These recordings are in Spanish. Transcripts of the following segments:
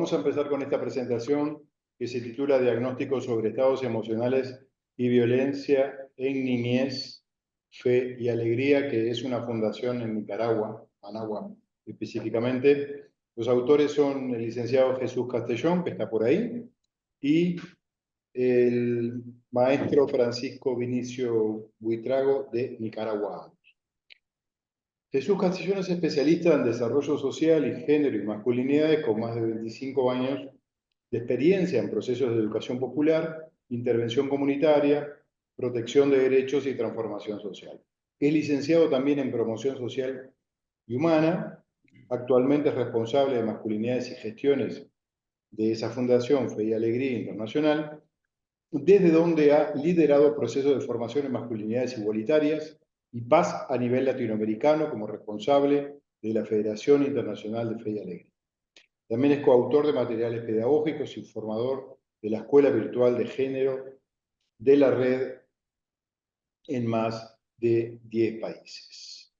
Vamos a empezar con esta presentación que se titula Diagnóstico sobre estados emocionales y violencia en niñez, fe y alegría, que es una fundación en Nicaragua, Managua específicamente. Los autores son el licenciado Jesús Castellón, que está por ahí, y el maestro Francisco Vinicio Buitrago de Nicaragua. Jesús Castellón es especialista en desarrollo social y género y masculinidades con más de 25 años de experiencia en procesos de educación popular, intervención comunitaria, protección de derechos y transformación social. Es licenciado también en promoción social y humana. Actualmente es responsable de masculinidades y gestiones de esa Fundación Fe y Alegría Internacional, desde donde ha liderado procesos de formación en masculinidades igualitarias y paz a nivel latinoamericano como responsable de la Federación Internacional de Fe y Alegría. También es coautor de materiales pedagógicos y formador de la Escuela Virtual de Género de la red en más de 10 países.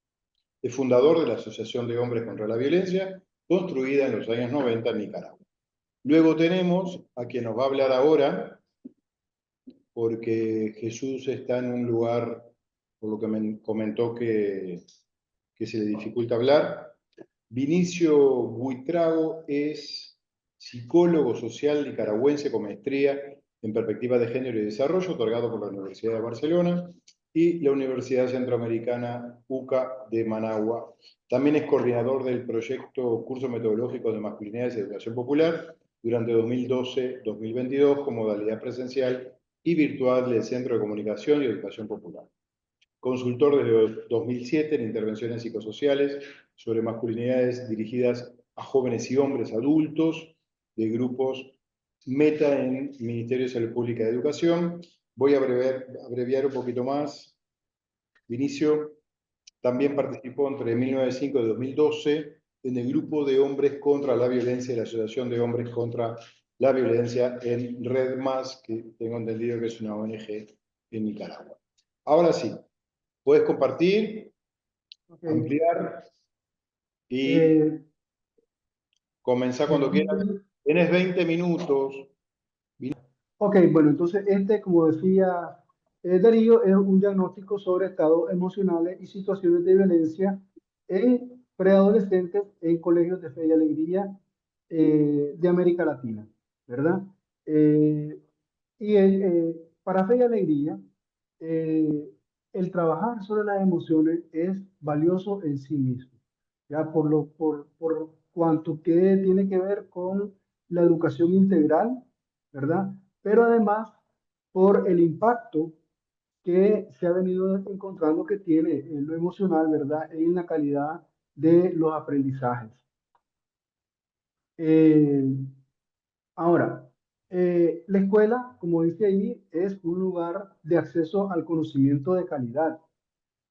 Es fundador de la Asociación de Hombres contra la Violencia, construida en los años 90 en Nicaragua. Luego tenemos a quien nos va a hablar ahora, porque Jesús está en un lugar, por lo que me comentó que se le dificulta hablar. Vinicio Buitrago es psicólogo social nicaragüense con maestría en perspectiva de género y desarrollo, otorgado por la Universidad de Barcelona y la Universidad Centroamericana UCA de Managua. También es coordinador del proyecto Curso Metodológico de Masculinidades y Educación Popular durante 2012-2022 con modalidad presencial y virtual del Centro de Comunicación y Educación Popular. Consultor desde 2007 en intervenciones psicosociales sobre masculinidades dirigidas a jóvenes y hombres adultos de grupos Meta en Ministerio de Salud Pública y Educación. Voy a abreviar un poquito más. Vinicio también participó entre 1905 y 2012 en el Grupo de Hombres contra la Violencia y la Asociación de Hombres contra la Violencia en Red Más, que tengo entendido que es una ONG en Nicaragua. Ahora sí, puedes compartir, ampliar y comenzar cuando quieras. Tienes 20 minutos. Ok, bueno, entonces como decía Darío, es un diagnóstico sobre estados emocionales y situaciones de violencia en preadolescentes en colegios de fe y alegría de América Latina, ¿verdad? Para fe y alegría, eh, el trabajar sobre las emociones es valioso en sí mismo, ¿ya? Por cuanto que tiene que ver con la educación integral, ¿verdad? Pero además por el impacto que se ha venido encontrando que tiene en lo emocional, ¿verdad? En la calidad de los aprendizajes. Eh, Ahora, la escuela, como dice ahí, es un lugar de acceso al conocimiento de calidad,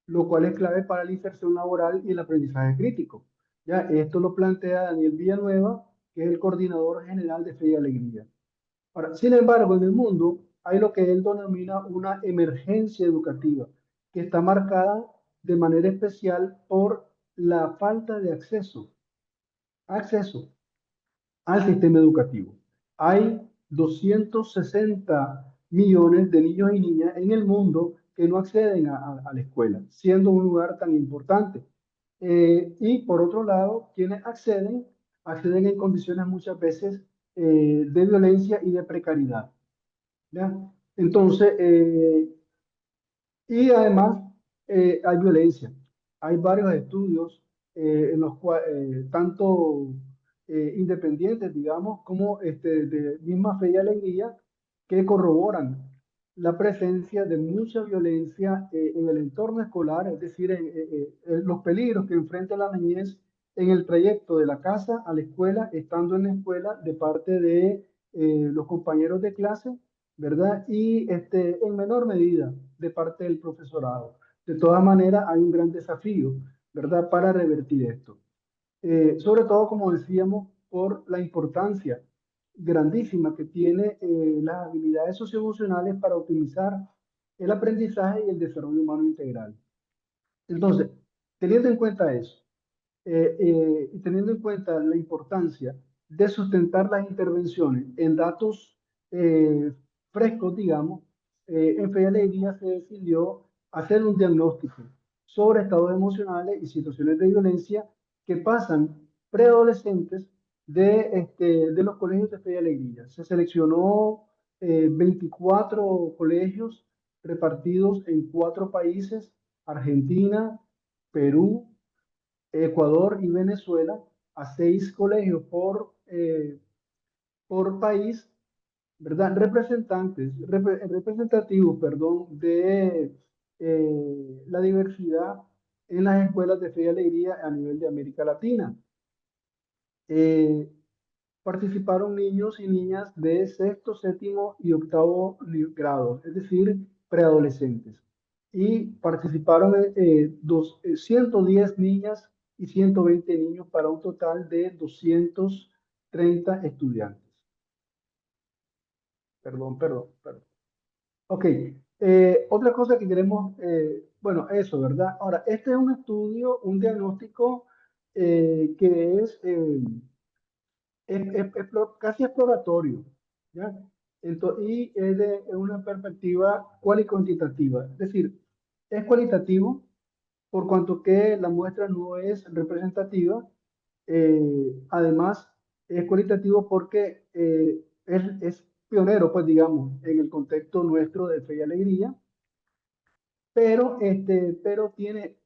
lo cual es clave para la inserción laboral y el aprendizaje crítico. Ya, esto lo plantea Daniel Villanueva, que es el coordinador general de Fe y Alegría. Ahora, sin embargo, en el mundo hay lo que él denomina una emergencia educativa, que está marcada de manera especial por la falta de acceso al sistema educativo. Hay 260 millones de niños y niñas en el mundo que no acceden a la escuela, siendo un lugar tan importante. Y por otro lado, quienes acceden en condiciones muchas veces de violencia y de precariedad. ¿Ya? Entonces, y además hay violencia. Hay varios estudios en los cuales, tanto independientes, digamos, como de misma fe y alegría, que corroboran la presencia de mucha violencia en el entorno escolar, es decir, en los peligros que enfrenta la niñez en el trayecto de la casa a la escuela, estando en la escuela, de parte de los compañeros de clase, ¿verdad? Y en menor medida de parte del profesorado. De todas maneras, hay un gran desafío, ¿verdad?, para revertir esto. Sobre todo, como decíamos, por la importancia grandísima que tiene las habilidades socioemocionales para optimizar el aprendizaje y el desarrollo humano integral. Entonces, teniendo en cuenta eso, y teniendo en cuenta la importancia de sustentar las intervenciones en datos frescos, digamos, en Fe y Alegría se decidió hacer un diagnóstico sobre estados emocionales y situaciones de violencia que pasan preadolescentes de los colegios de Fe y Alegría. Se seleccionó 24 colegios repartidos en 4 países: Argentina, Perú, Ecuador y Venezuela, a 6 colegios por país, ¿verdad? Representativos, perdón, de la diversidad en las escuelas de fe y alegría a nivel de América Latina. Eh, Participaron niños y niñas de sexto, séptimo y octavo grado, es decir, preadolescentes. Y participaron 110 niñas y 120 niños para un total de 230 estudiantes. Perdón. Ok, otra cosa que queremos, bueno, eso, ¿verdad? Ahora, este es un estudio, un diagnóstico que casi exploratorio, ¿ya? Y es de una perspectiva cual y cuantitativa. Es decir, es cualitativo por cuanto que la muestra no es representativa. Además, es cualitativo porque es pionero, pues digamos, en el contexto nuestro de fe y alegría, pero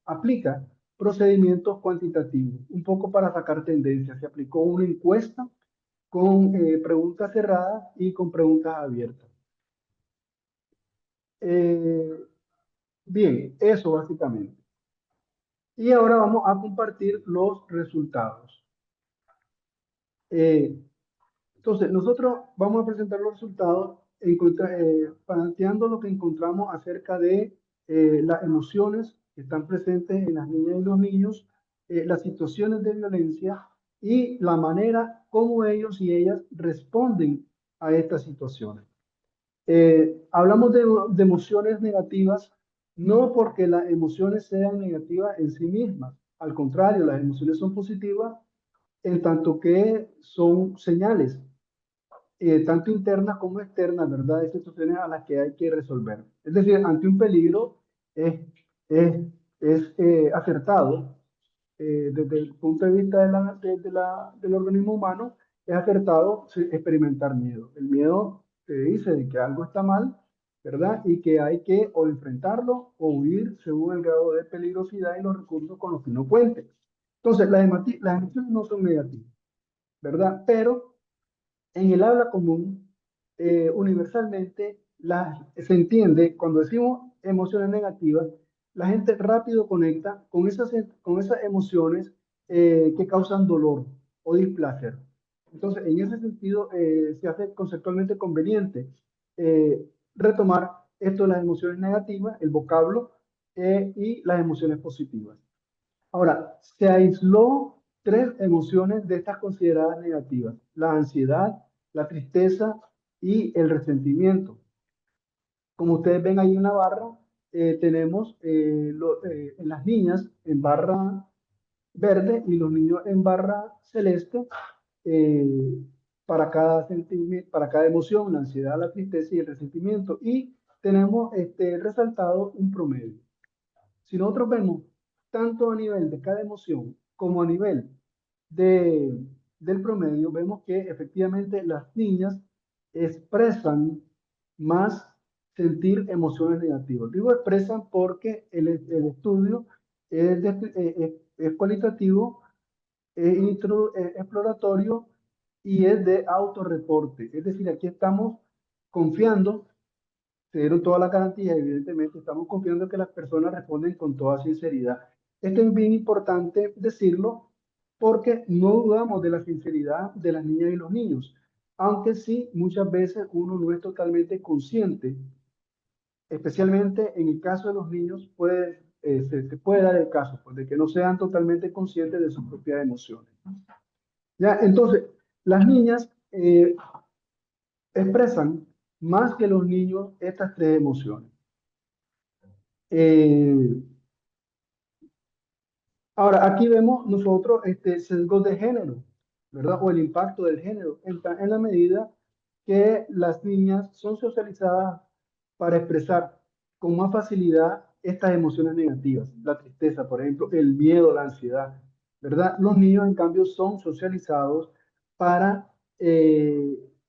aplica procedimientos cuantitativos, un poco para sacar tendencias. Se aplicó una encuesta con preguntas cerradas y con preguntas abiertas. Eh, Bien, eso básicamente. Y ahora vamos a compartir los resultados. Eh, entonces, nosotros vamos a presentar los resultados planteando lo que encontramos acerca de las emociones que están presentes en las niñas y los niños, las situaciones de violencia y la manera como ellos y ellas responden a estas situaciones. Hablamos de emociones negativas, no porque las emociones sean negativas en sí mismas. Al contrario, las emociones son positivas en tanto que son señales, tanto internas como externas, ¿verdad? De situaciones a las que hay que resolver. Es decir, ante un peligro es, es, es acertado desde el punto de vista del organismo humano, es acertado experimentar miedo. El miedo te dice de que algo está mal, ¿verdad? Y que hay que o enfrentarlo o huir según el grado de peligrosidad y los recursos con los que uno cuente. Entonces, las emociones no son negativas, ¿verdad? Pero en el habla común, universalmente, se entiende, cuando decimos emociones negativas, la gente rápido conecta con esas emociones que causan dolor o displacer. Entonces, en ese sentido, se hace conceptualmente conveniente eh, retomar esto de las emociones negativas, el vocablo, y las emociones positivas. Ahora, se aisló 3 emociones de estas consideradas negativas: la ansiedad, la tristeza y el resentimiento. Como ustedes ven ahí en la barra, tenemos en las niñas en barra verde y los niños en barra celeste, eh, para cada emoción: la ansiedad, la tristeza y el resentimiento. Y tenemos resaltado un promedio. Si nosotros vemos tanto a nivel de cada emoción como a nivel de, del promedio, vemos que efectivamente las niñas expresan más sentir emociones negativas. Digo expresan porque el estudio es cualitativo, es exploratorio y es de autorreporte. Es decir, aquí estamos confiando, se dieron todas las garantías, evidentemente estamos confiando que las personas responden con toda sinceridad. Esto es bien importante decirlo porque no dudamos de la sinceridad de las niñas y los niños, aunque sí muchas veces uno no es totalmente consciente, especialmente en el caso de los niños se puede dar el caso, pues, de que no sean totalmente conscientes de sus propias emociones. Ya, entonces, las niñas expresan más que los niños estas 3 emociones. Eh, Ahora, aquí vemos nosotros sesgos de género, ¿verdad? O el impacto del género, en la medida que las niñas son socializadas para expresar con más facilidad estas emociones negativas, la tristeza, por ejemplo, el miedo, la ansiedad, ¿verdad? Los niños, en cambio, son socializados para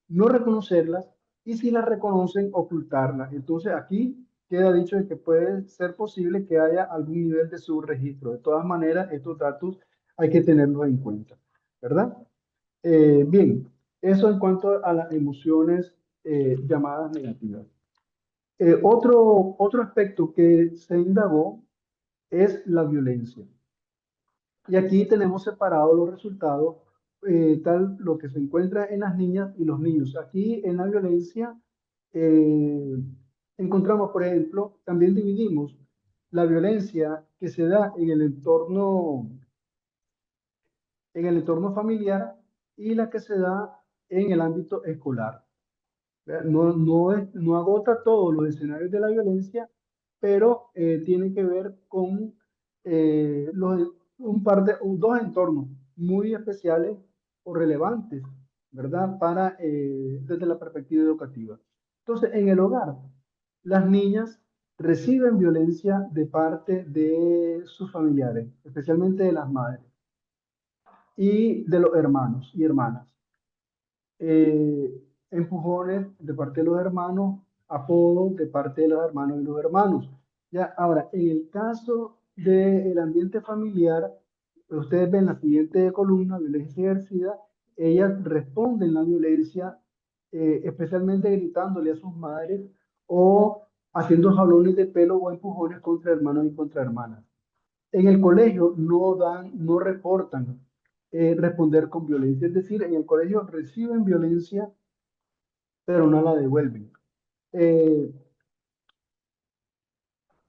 no reconocerlas y si las reconocen, ocultarlas. Entonces, aquí queda dicho de que puede ser posible que haya algún nivel de subregistro. De todas maneras, estos datos hay que tenerlos en cuenta, ¿verdad? Bien, eso en cuanto a las emociones llamadas negativas. Otro aspecto que se indagó es la violencia. Y aquí tenemos separados los resultados, tal lo que se encuentra en las niñas y los niños. Aquí en la violencia eh, encontramos, por ejemplo, también dividimos la violencia que se da en el entorno familiar y la que se da en el ámbito escolar. ¿Verdad? No agota todos los escenarios de la violencia, pero tiene que ver con dos entornos muy especiales o relevantes, ¿verdad? Desde la perspectiva educativa. Entonces, en el hogar, las niñas reciben violencia de parte de sus familiares, especialmente de las madres y de los hermanos y hermanas. Empujones de parte de los hermanos, apodos de parte de los hermanos y los hermanos. Ya, ahora, en el caso del ambiente familiar, ustedes ven la siguiente columna, violencia ejercida, ellas responden la violencia, especialmente gritándole a sus madres o haciendo jalones de pelo o empujones contra hermanos y contra hermanas. En el colegio no reportan responder con violencia, es decir, en el colegio reciben violencia, pero no la devuelven. Eh,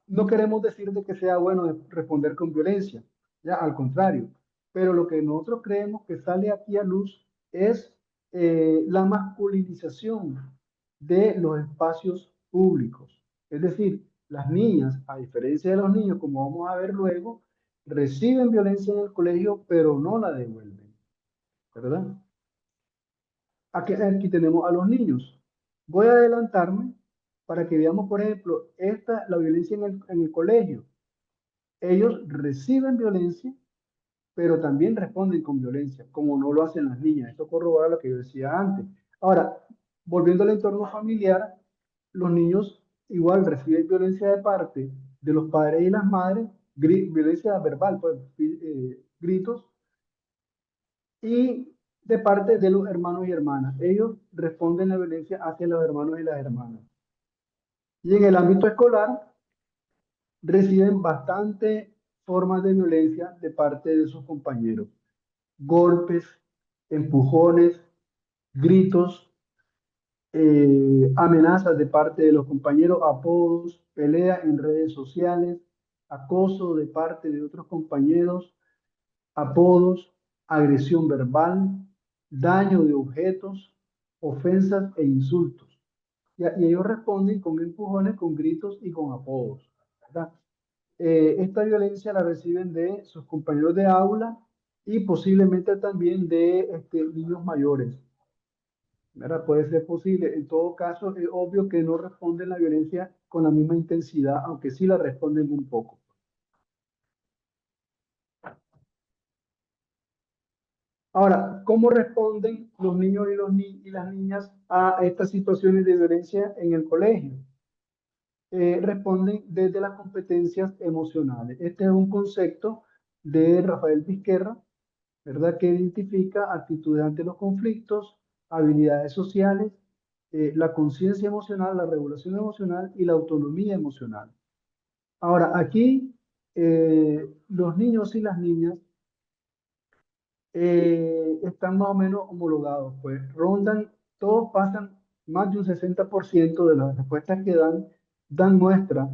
no queremos decir de que sea bueno responder con violencia, ya al contrario, pero lo que nosotros creemos que sale aquí a luz es la masculinización de los espacios públicos. Es decir, las niñas, a diferencia de los niños, como vamos a ver luego, reciben violencia en el colegio, pero no la devuelven, ¿verdad? Aquí tenemos a los niños. Voy a adelantarme para que veamos, por ejemplo, la violencia en el colegio. Ellos reciben violencia, pero también responden con violencia, como no lo hacen las niñas. Esto corrobora lo que yo decía antes. Ahora, volviendo al entorno familiar, los niños igual reciben violencia de parte de los padres y las madres, violencia verbal, pues, gritos, y de parte de los hermanos y hermanas. Ellos responden la violencia hacia los hermanos y las hermanas. Y en el ámbito escolar, reciben bastante formas de violencia de parte de sus compañeros. Golpes, empujones, gritos, amenazas de parte de los compañeros, apodos, pelea en redes sociales, acoso de parte de otros compañeros, apodos, agresión verbal, daño de objetos, ofensas e insultos. Y ellos responden con empujones, con gritos y con apodos, ¿verdad? Esta violencia la reciben de sus compañeros de aula y posiblemente también de niños mayores, ¿verdad? Puede ser posible. En todo caso, es obvio que no responden la violencia con la misma intensidad, aunque sí la responden un poco. Ahora, ¿cómo responden los niños y las niñas a estas situaciones de violencia en el colegio? Responden desde las competencias emocionales. Este es un concepto de Rafael Vizquerra, ¿verdad? Que identifica actitudes ante los conflictos, habilidades sociales, la conciencia emocional, la regulación emocional y la autonomía emocional. Ahora, aquí los niños y las niñas están más o menos homologados, pues rondan, todos pasan más de un 60% de las respuestas que dan muestra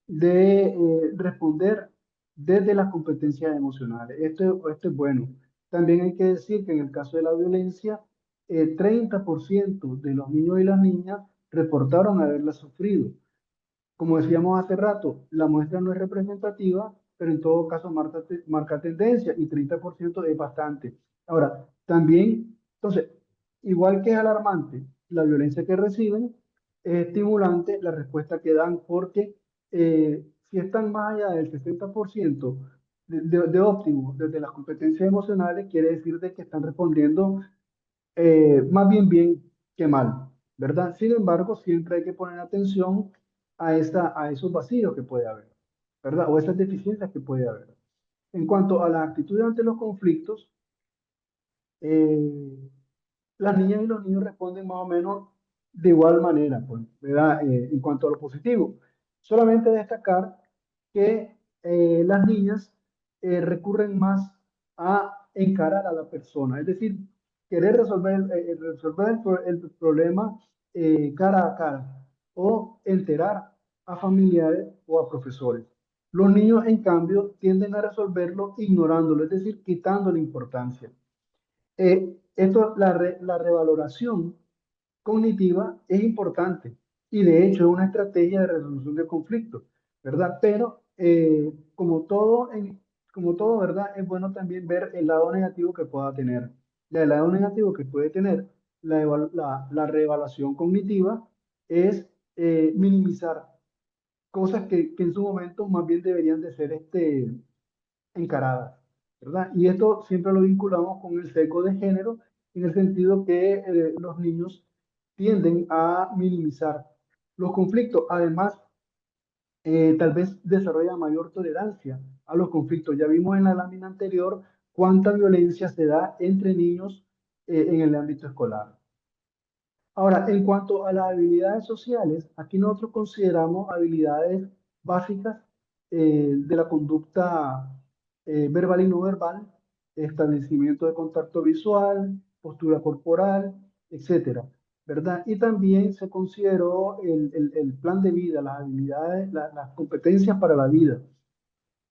de responder desde las competencias emocionales. Esto es bueno. También hay que decir que en el caso de la violencia, 30% de los niños y las niñas reportaron haberla sufrido. Como decíamos hace rato, la muestra no es representativa, pero en todo caso marca tendencia y 30% es bastante. Ahora, También, entonces, igual que es alarmante la violencia que reciben, es estimulante la respuesta que dan porque si están más allá del 60% de óptimo desde las competencias emocionales, quiere decir de que están respondiendo más bien que mal, ¿verdad? Sin embargo, siempre hay que poner atención a esos vacíos que puede haber, ¿verdad? O esas deficiencias que puede haber. En cuanto a la actitud ante los conflictos, eh, las niñas y los niños responden más o menos de igual manera, pues, ¿verdad? En cuanto a lo positivo. Solamente destacar que las niñas recurren más a encarar a la persona, es decir, querer resolver el problema cara a cara o enterar a familiares o a profesores. Los niños, en cambio, tienden a resolverlo ignorándolo, es decir, quitándole importancia. La revaloración cognitiva es importante y de hecho es una estrategia de resolución de conflictos, ¿verdad? Pero como todo, ¿verdad? Es bueno también ver el lado negativo que pueda tener. El lado negativo que puede tener la reevaluación cognitiva es minimizar cosas que en su momento más bien deberían de ser encaradas, ¿verdad? Y esto siempre lo vinculamos con el sesgo de género, en el sentido que los niños tienden a minimizar los conflictos. Además, tal vez desarrolla mayor tolerancia a los conflictos. Ya vimos en la lámina anterior cuánta violencia se da entre niños en el ámbito escolar. Ahora, en cuanto a las habilidades sociales, aquí nosotros consideramos habilidades básicas de la conducta verbal y no verbal, establecimiento de contacto visual, postura corporal, etcétera, ¿verdad? Y también se consideró el plan de vida, las habilidades, las competencias para la vida.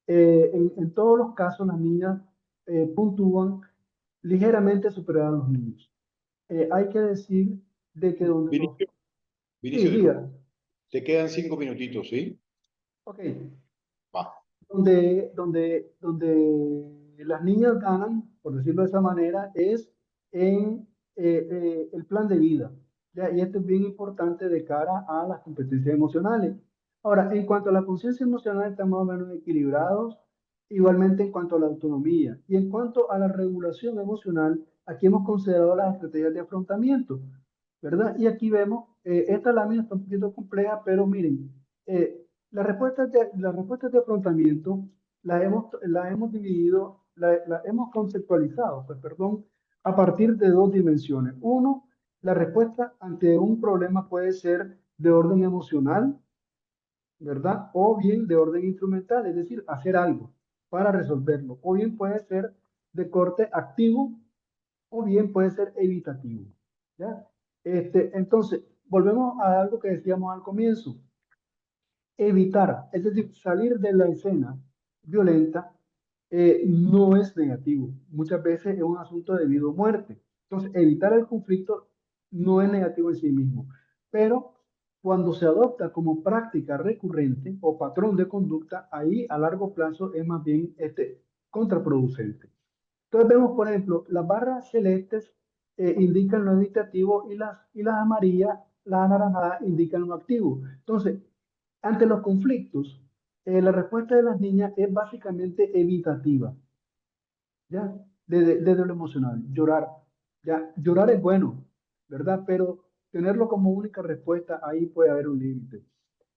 En todos los casos, las niñas puntúan ligeramente superior a los niños. Hay que decir de que donde los... Vinicio, Sí, Vinicio, disculpa. diga. Te quedan 5 minutitos, ¿sí? Ok. Va. Donde las niñas ganan, por decirlo de esa manera, es en el plan de vida. ¿Ya? Y esto es bien importante de cara a las competencias emocionales. Ahora, en cuanto a la conciencia emocional, están más o menos equilibrados, igualmente en cuanto a la autonomía. Y en cuanto a la regulación emocional, aquí hemos considerado las estrategias de afrontamiento, ¿verdad? Y aquí vemos, esta lámina está un poquito compleja, pero miren, las respuestas de afrontamiento las hemos dividido, las hemos conceptualizado, pues, perdón, a partir de dos dimensiones. Uno, la respuesta ante un problema puede ser de orden emocional, ¿verdad? O bien de orden instrumental, es decir, hacer algo para resolverlo. O bien puede ser de corte activo o bien puede ser evitativo, ¿ya? Entonces, volvemos a algo que decíamos al comienzo. Evitar, es decir, salir de la escena violenta, no es negativo. Muchas veces es un asunto de vida o muerte. Entonces, evitar el conflicto no es negativo en sí mismo. Pero cuando se adopta como práctica recurrente o patrón de conducta, ahí a largo plazo es más bien contraproducente. Entonces vemos, por ejemplo, las barras celestes indican lo evitativo y las amarillas, las anaranjadas indican lo activo. Entonces, ante los conflictos, la respuesta de las niñas es básicamente evitativa, ¿ya? Desde lo emocional, llorar, ¿ya? Llorar es bueno, ¿verdad? Pero tenerlo como única respuesta, ahí puede haber un límite.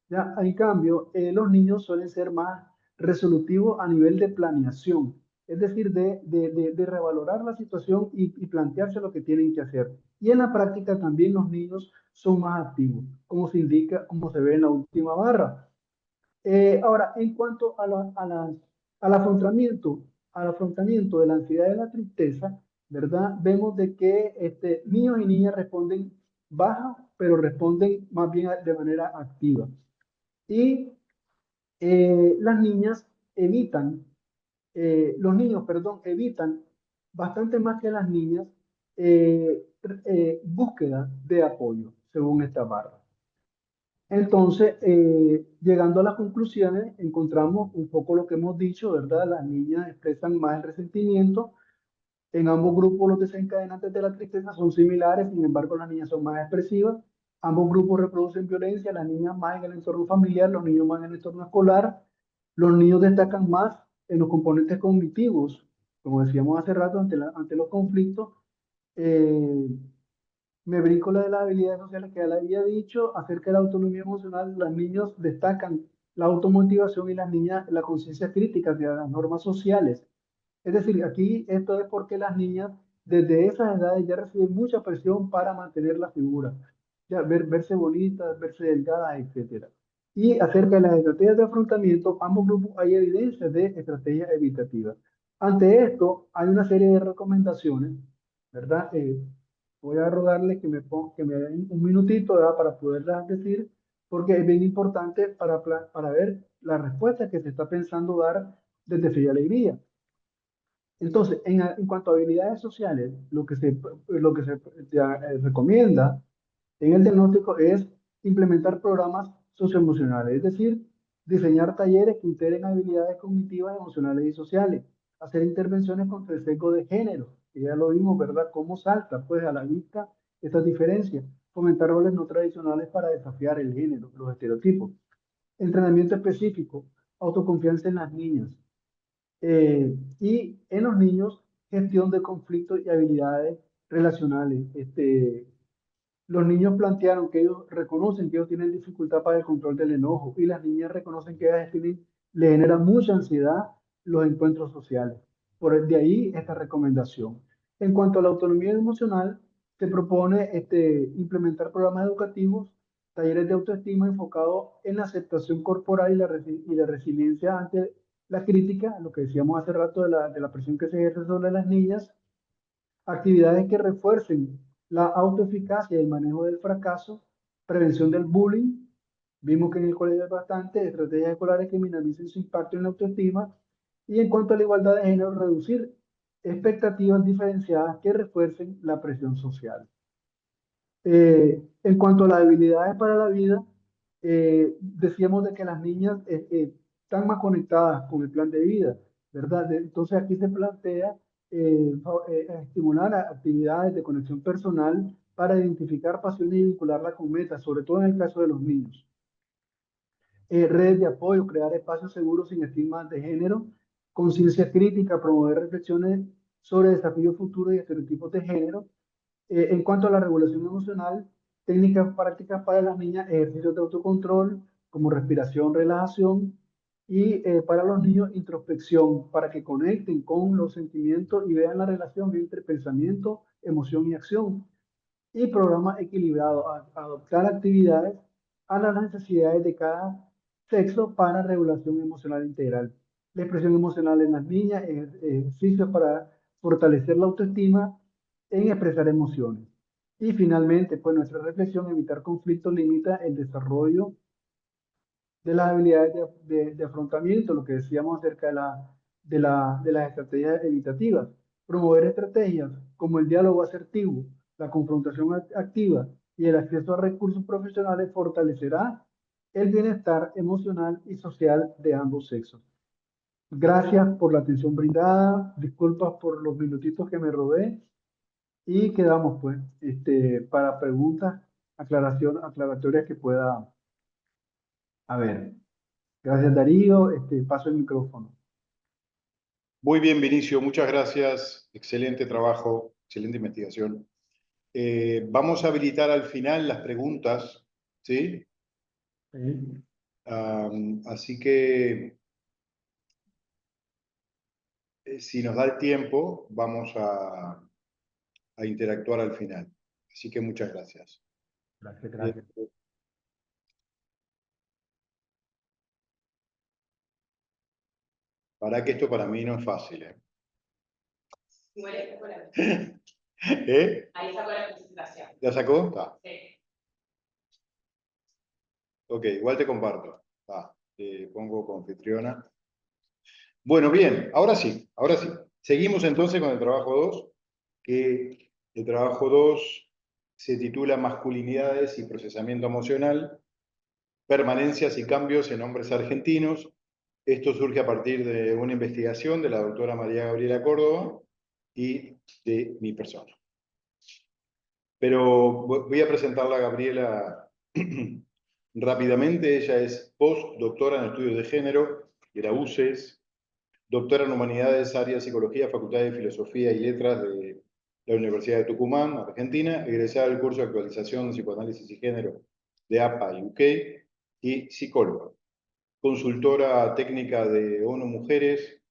Ya, en cambio, los niños suelen ser más resolutivos a nivel de planeación, es decir, de revalorar la situación y plantearse lo que tienen que hacer. Y en la práctica también los niños son más activos, como se indica, como se ve en la última barra. Ahora, en cuanto al afrontamiento de la ansiedad y de la tristeza, ¿verdad? Vemos de que niños y niñas responden baja, pero responden más bien de manera activa. Y las niñas evitan, los niños, perdón, evitan bastante más que las niñas búsqueda de apoyo, según esta barra. Entonces, llegando a las conclusiones, encontramos un poco lo que hemos dicho, ¿verdad? Las niñas expresan más el resentimiento, En ambos grupos los desencadenantes de la tristeza son similares, sin embargo las niñas son más expresivas. Ambos grupos reproducen violencia, las niñas más en el entorno familiar, los niños más en el entorno escolar. Los niños destacan más en los componentes cognitivos, como decíamos hace rato, ante los conflictos. Eh, Me brinco la de las habilidades sociales que ya le había dicho acerca de la autonomía emocional. Los niños destacan la automotivación y las niñas la conciencia crítica de las normas sociales. Es decir, aquí esto es porque las niñas desde esas edades ya reciben mucha presión para mantener la figura, ya verse bonitas, verse delgadas, etcétera. Y acerca de las estrategias de afrontamiento, ambos grupos hay evidencias de estrategias evitativas. Ante esto, hay una serie de recomendaciones, ¿verdad? Voy a rogarle que me den un minutito, ¿verdad? Para poderlas decir, porque es bien importante para ver la respuesta que se está pensando dar desde Fe y Alegría. Entonces, en cuanto a habilidades sociales, lo que se recomienda en el diagnóstico es implementar programas socioemocionales, es decir, diseñar talleres que integren habilidades cognitivas, emocionales y sociales, hacer intervenciones contra el sesgo de género, que ya lo vimos, ¿verdad? Cómo salta, pues, a la vista estas diferencias, fomentar roles no tradicionales para desafiar el género, los estereotipos, entrenamiento específico, autoconfianza en las niñas, y en los niños, gestión de conflictos y habilidades relacionales. Los niños plantearon que ellos reconocen que ellos tienen dificultad para el control del enojo y las niñas reconocen que le generan mucha ansiedad los encuentros sociales. De ahí esta recomendación. En cuanto a la autonomía emocional, se propone implementar programas educativos, talleres de autoestima enfocados en la aceptación corporal y la resiliencia ante la crítica, lo que decíamos hace rato de la presión que se ejerce sobre las niñas, actividades que refuercen la autoeficacia y el manejo del fracaso, prevención del bullying, vimos que en el colegio hay bastante, estrategias escolares que minimicen su impacto en la autoestima, y en cuanto a la igualdad de género, reducir expectativas diferenciadas que refuercen la presión social. En cuanto a las habilidades para la vida, decíamos de que las niñas están más conectadas con el plan de vida, ¿verdad? Entonces aquí se plantea estimular actividades de conexión personal para identificar pasiones y vincularlas con metas, sobre todo en el caso de los niños. Redes de apoyo, crear espacios seguros sin estigmas de género, conciencia crítica, promover reflexiones sobre desafíos futuros y estereotipos de género. En cuanto a la regulación emocional, técnicas prácticas para las niñas, ejercicios de autocontrol como respiración, relajación, y para los niños, introspección, para que conecten con los sentimientos y vean la relación entre pensamiento, emoción y acción. Y programas equilibrados, adoptar actividades a las necesidades de cada sexo para regulación emocional integral. La expresión emocional en las niñas, ejercicios para fortalecer la autoestima en expresar emociones. Y finalmente, pues nuestra reflexión, evitar conflictos limita el desarrollo de las habilidades de afrontamiento, lo que decíamos acerca de las estrategias evitativas. Promover estrategias como el diálogo asertivo, la confrontación activa y el acceso a recursos profesionales fortalecerá el bienestar emocional y social de ambos sexos. Gracias por la atención brindada, disculpas por los minutitos que me robé y quedamos pues para preguntas, aclaratorias que pueda haber. Gracias, Darío. Paso el micrófono. Muy bien, Vinicio, muchas gracias. Excelente trabajo, excelente investigación. Vamos a habilitar al final las preguntas, ¿sí? Sí. Así que, si nos da el tiempo, vamos a interactuar al final. Así que muchas gracias. Gracias, Eh, gracias. Para que esto para mí no es fácil, ¿eh? Igual ahí sacó la, ¿Eh? ahí sacó la presentación. ¿La sacó? Está. Sí. Ok, igual te comparto. Te pongo como anfitriona. Bueno, bien, ahora sí, ahora sí. Seguimos entonces con el trabajo 2, que el trabajo 2 se titula Masculinidades y procesamiento emocional, permanencias y cambios en hombres argentinos. Esto surge a partir de una investigación de la doctora María Gabriela Córdoba, y de mi persona. Pero voy a presentarla a Gabriela rápidamente. Ella es postdoctora en estudios de género de la UCES, doctora en Humanidades, área de Psicología, Facultad de Filosofía y Letras de la Universidad de Tucumán, Argentina, egresada del curso de actualización de Psicoanálisis y Género de APA, UK, y psicóloga. Consultora técnica de ONU Mujeres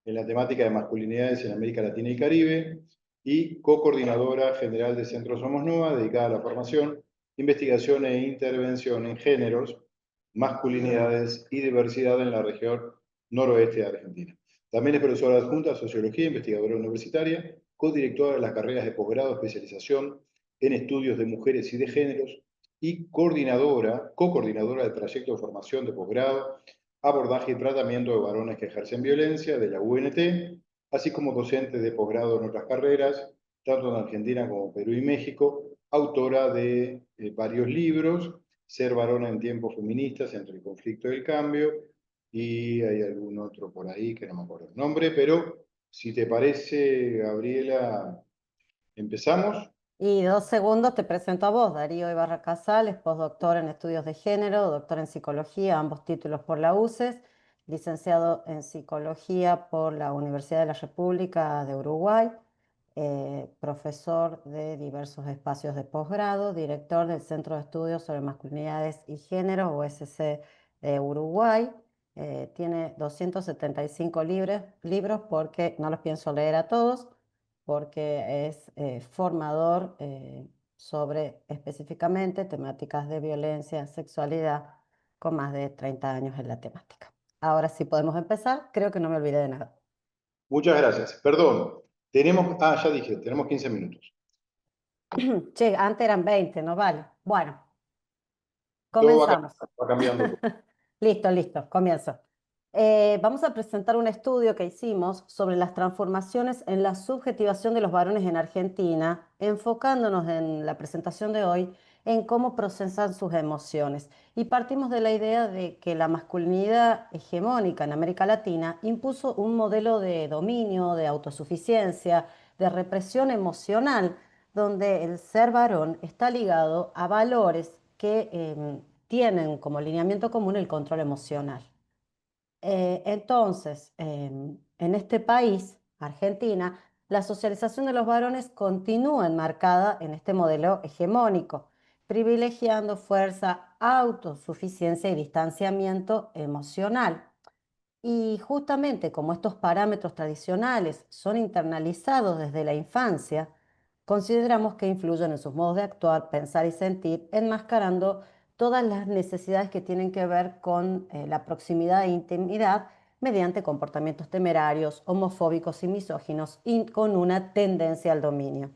en la temática de masculinidades en América Latina y Caribe, y co-coordinadora general de Centro Somos Nova, dedicada a la formación, investigación e intervención en géneros, masculinidades y diversidad en la región noroeste de Argentina. También es profesora adjunta de Sociología, investigadora universitaria, codirectora de las carreras de posgrado, especialización en estudios de mujeres y de géneros, y co-coordinadora del proyecto de formación de posgrado, abordaje y tratamiento de varones que ejercen violencia de la UNT, así como docente de posgrado en otras carreras, tanto en Argentina como Perú y México, autora de varios libros, Ser varón en tiempos feministas, entre el conflicto y el cambio, y hay algún otro por ahí que no me acuerdo el nombre, pero si te parece, Gabriela, empezamos. Y 2 segundos te presento a vos, Darío Ibarra Casal, postdoctor en estudios de género, doctor en psicología, ambos títulos por la UCES, licenciado en psicología por la Universidad de la República de Uruguay, profesor de diversos espacios de posgrado, director del Centro de Estudios sobre Masculinidades y Género, USC de Uruguay. Tiene 275 libros porque no los pienso leer a todos porque es formador sobre específicamente temáticas de violencia, sexualidad, con más de 30 años en la temática. Ahora sí podemos empezar, creo que no me olvidé de nada. Muchas gracias. Perdón, ya dije, tenemos 15 minutos. Che, antes eran 20, ¿no vale? Bueno, Todo comenzamos. va cambiando. Listo, comienzo. Vamos a presentar un estudio que hicimos sobre las transformaciones en la subjetivación de los varones en Argentina, enfocándonos en la presentación de hoy en cómo procesan sus emociones. Y partimos de la idea de que la masculinidad hegemónica en América Latina impuso un modelo de dominio, de autosuficiencia, de represión emocional, donde el ser varón está ligado a valores que tienen como lineamiento común el control emocional. Entonces, en este país, Argentina, la socialización de los varones continúa enmarcada en este modelo hegemónico, privilegiando fuerza, autosuficiencia y distanciamiento emocional. Y justamente como estos parámetros tradicionales son internalizados desde la infancia, consideramos que influyen en sus modos de actuar, pensar y sentir, enmascarando todas las necesidades que tienen que ver con la proximidad e intimidad mediante comportamientos temerarios, homofóbicos y misóginos y con una tendencia al dominio.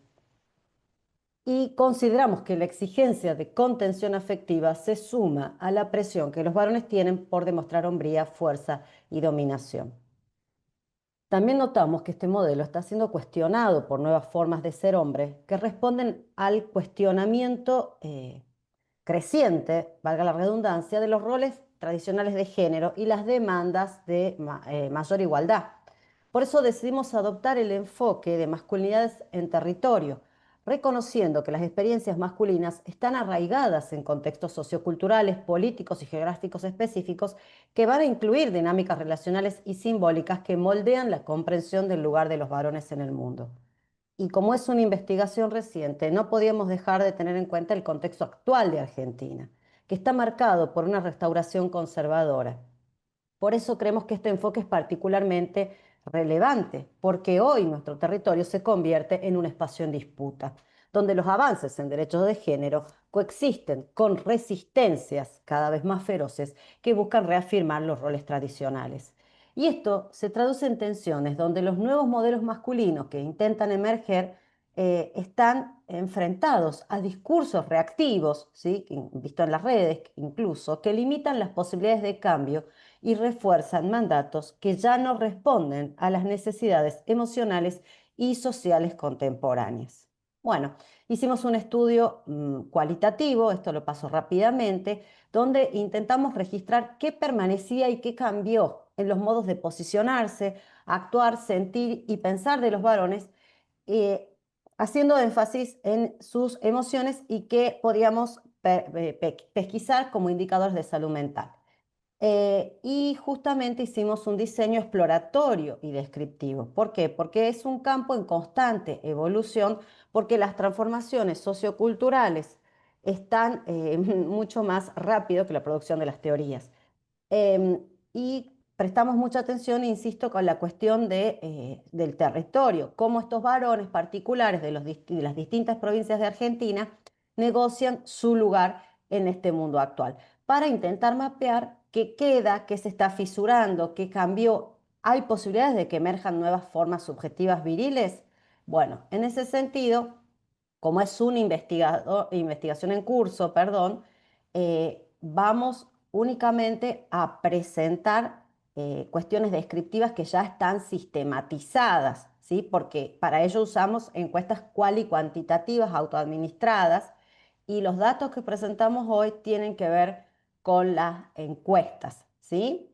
Y consideramos que la exigencia de contención afectiva se suma a la presión que los varones tienen por demostrar hombría, fuerza y dominación. También notamos que este modelo está siendo cuestionado por nuevas formas de ser hombre que responden al cuestionamiento creciente, valga la redundancia, de los roles tradicionales de género y las demandas de mayor igualdad. Por eso decidimos adoptar el enfoque de masculinidades en territorio, reconociendo que las experiencias masculinas están arraigadas en contextos socioculturales, políticos y geográficos específicos que van a incluir dinámicas relacionales y simbólicas que moldean la comprensión del lugar de los varones en el mundo. Y como es una investigación reciente, no podíamos dejar de tener en cuenta el contexto actual de Argentina, que está marcado por una restauración conservadora. Por eso creemos que este enfoque es particularmente relevante, porque hoy nuestro territorio se convierte en un espacio en disputa, donde los avances en derechos de género coexisten con resistencias cada vez más feroces que buscan reafirmar los roles tradicionales. Y esto se traduce en tensiones donde los nuevos modelos masculinos que intentan emerger están enfrentados a discursos reactivos, ¿sí? Visto en las redes incluso, que limitan las posibilidades de cambio y refuerzan mandatos que ya no responden a las necesidades emocionales y sociales contemporáneas. Bueno, hicimos un estudio cualitativo, esto lo paso rápidamente, donde intentamos registrar qué permanecía y qué cambió en los modos de posicionarse, actuar, sentir y pensar de los varones haciendo énfasis en sus emociones y que podíamos pesquisar como indicadores de salud mental. Y justamente hicimos un diseño exploratorio y descriptivo. ¿Por qué? Porque es un campo en constante evolución, porque las transformaciones socioculturales están mucho más rápido que la producción de las teorías. Em, y prestamos mucha atención, insisto, con la cuestión del territorio, cómo estos varones particulares de las distintas provincias de Argentina negocian su lugar en este mundo actual, para intentar mapear qué queda, qué se está fisurando, qué cambió. ¿Hay posibilidades de que emerjan nuevas formas subjetivas viriles? Bueno, en ese sentido, como es una investigación en curso, perdón, vamos únicamente a presentar cuestiones descriptivas que ya están sistematizadas, ¿sí? Porque para ello usamos encuestas cual y cuantitativas autoadministradas, y los datos que presentamos hoy tienen que ver con las encuestas, ¿sí?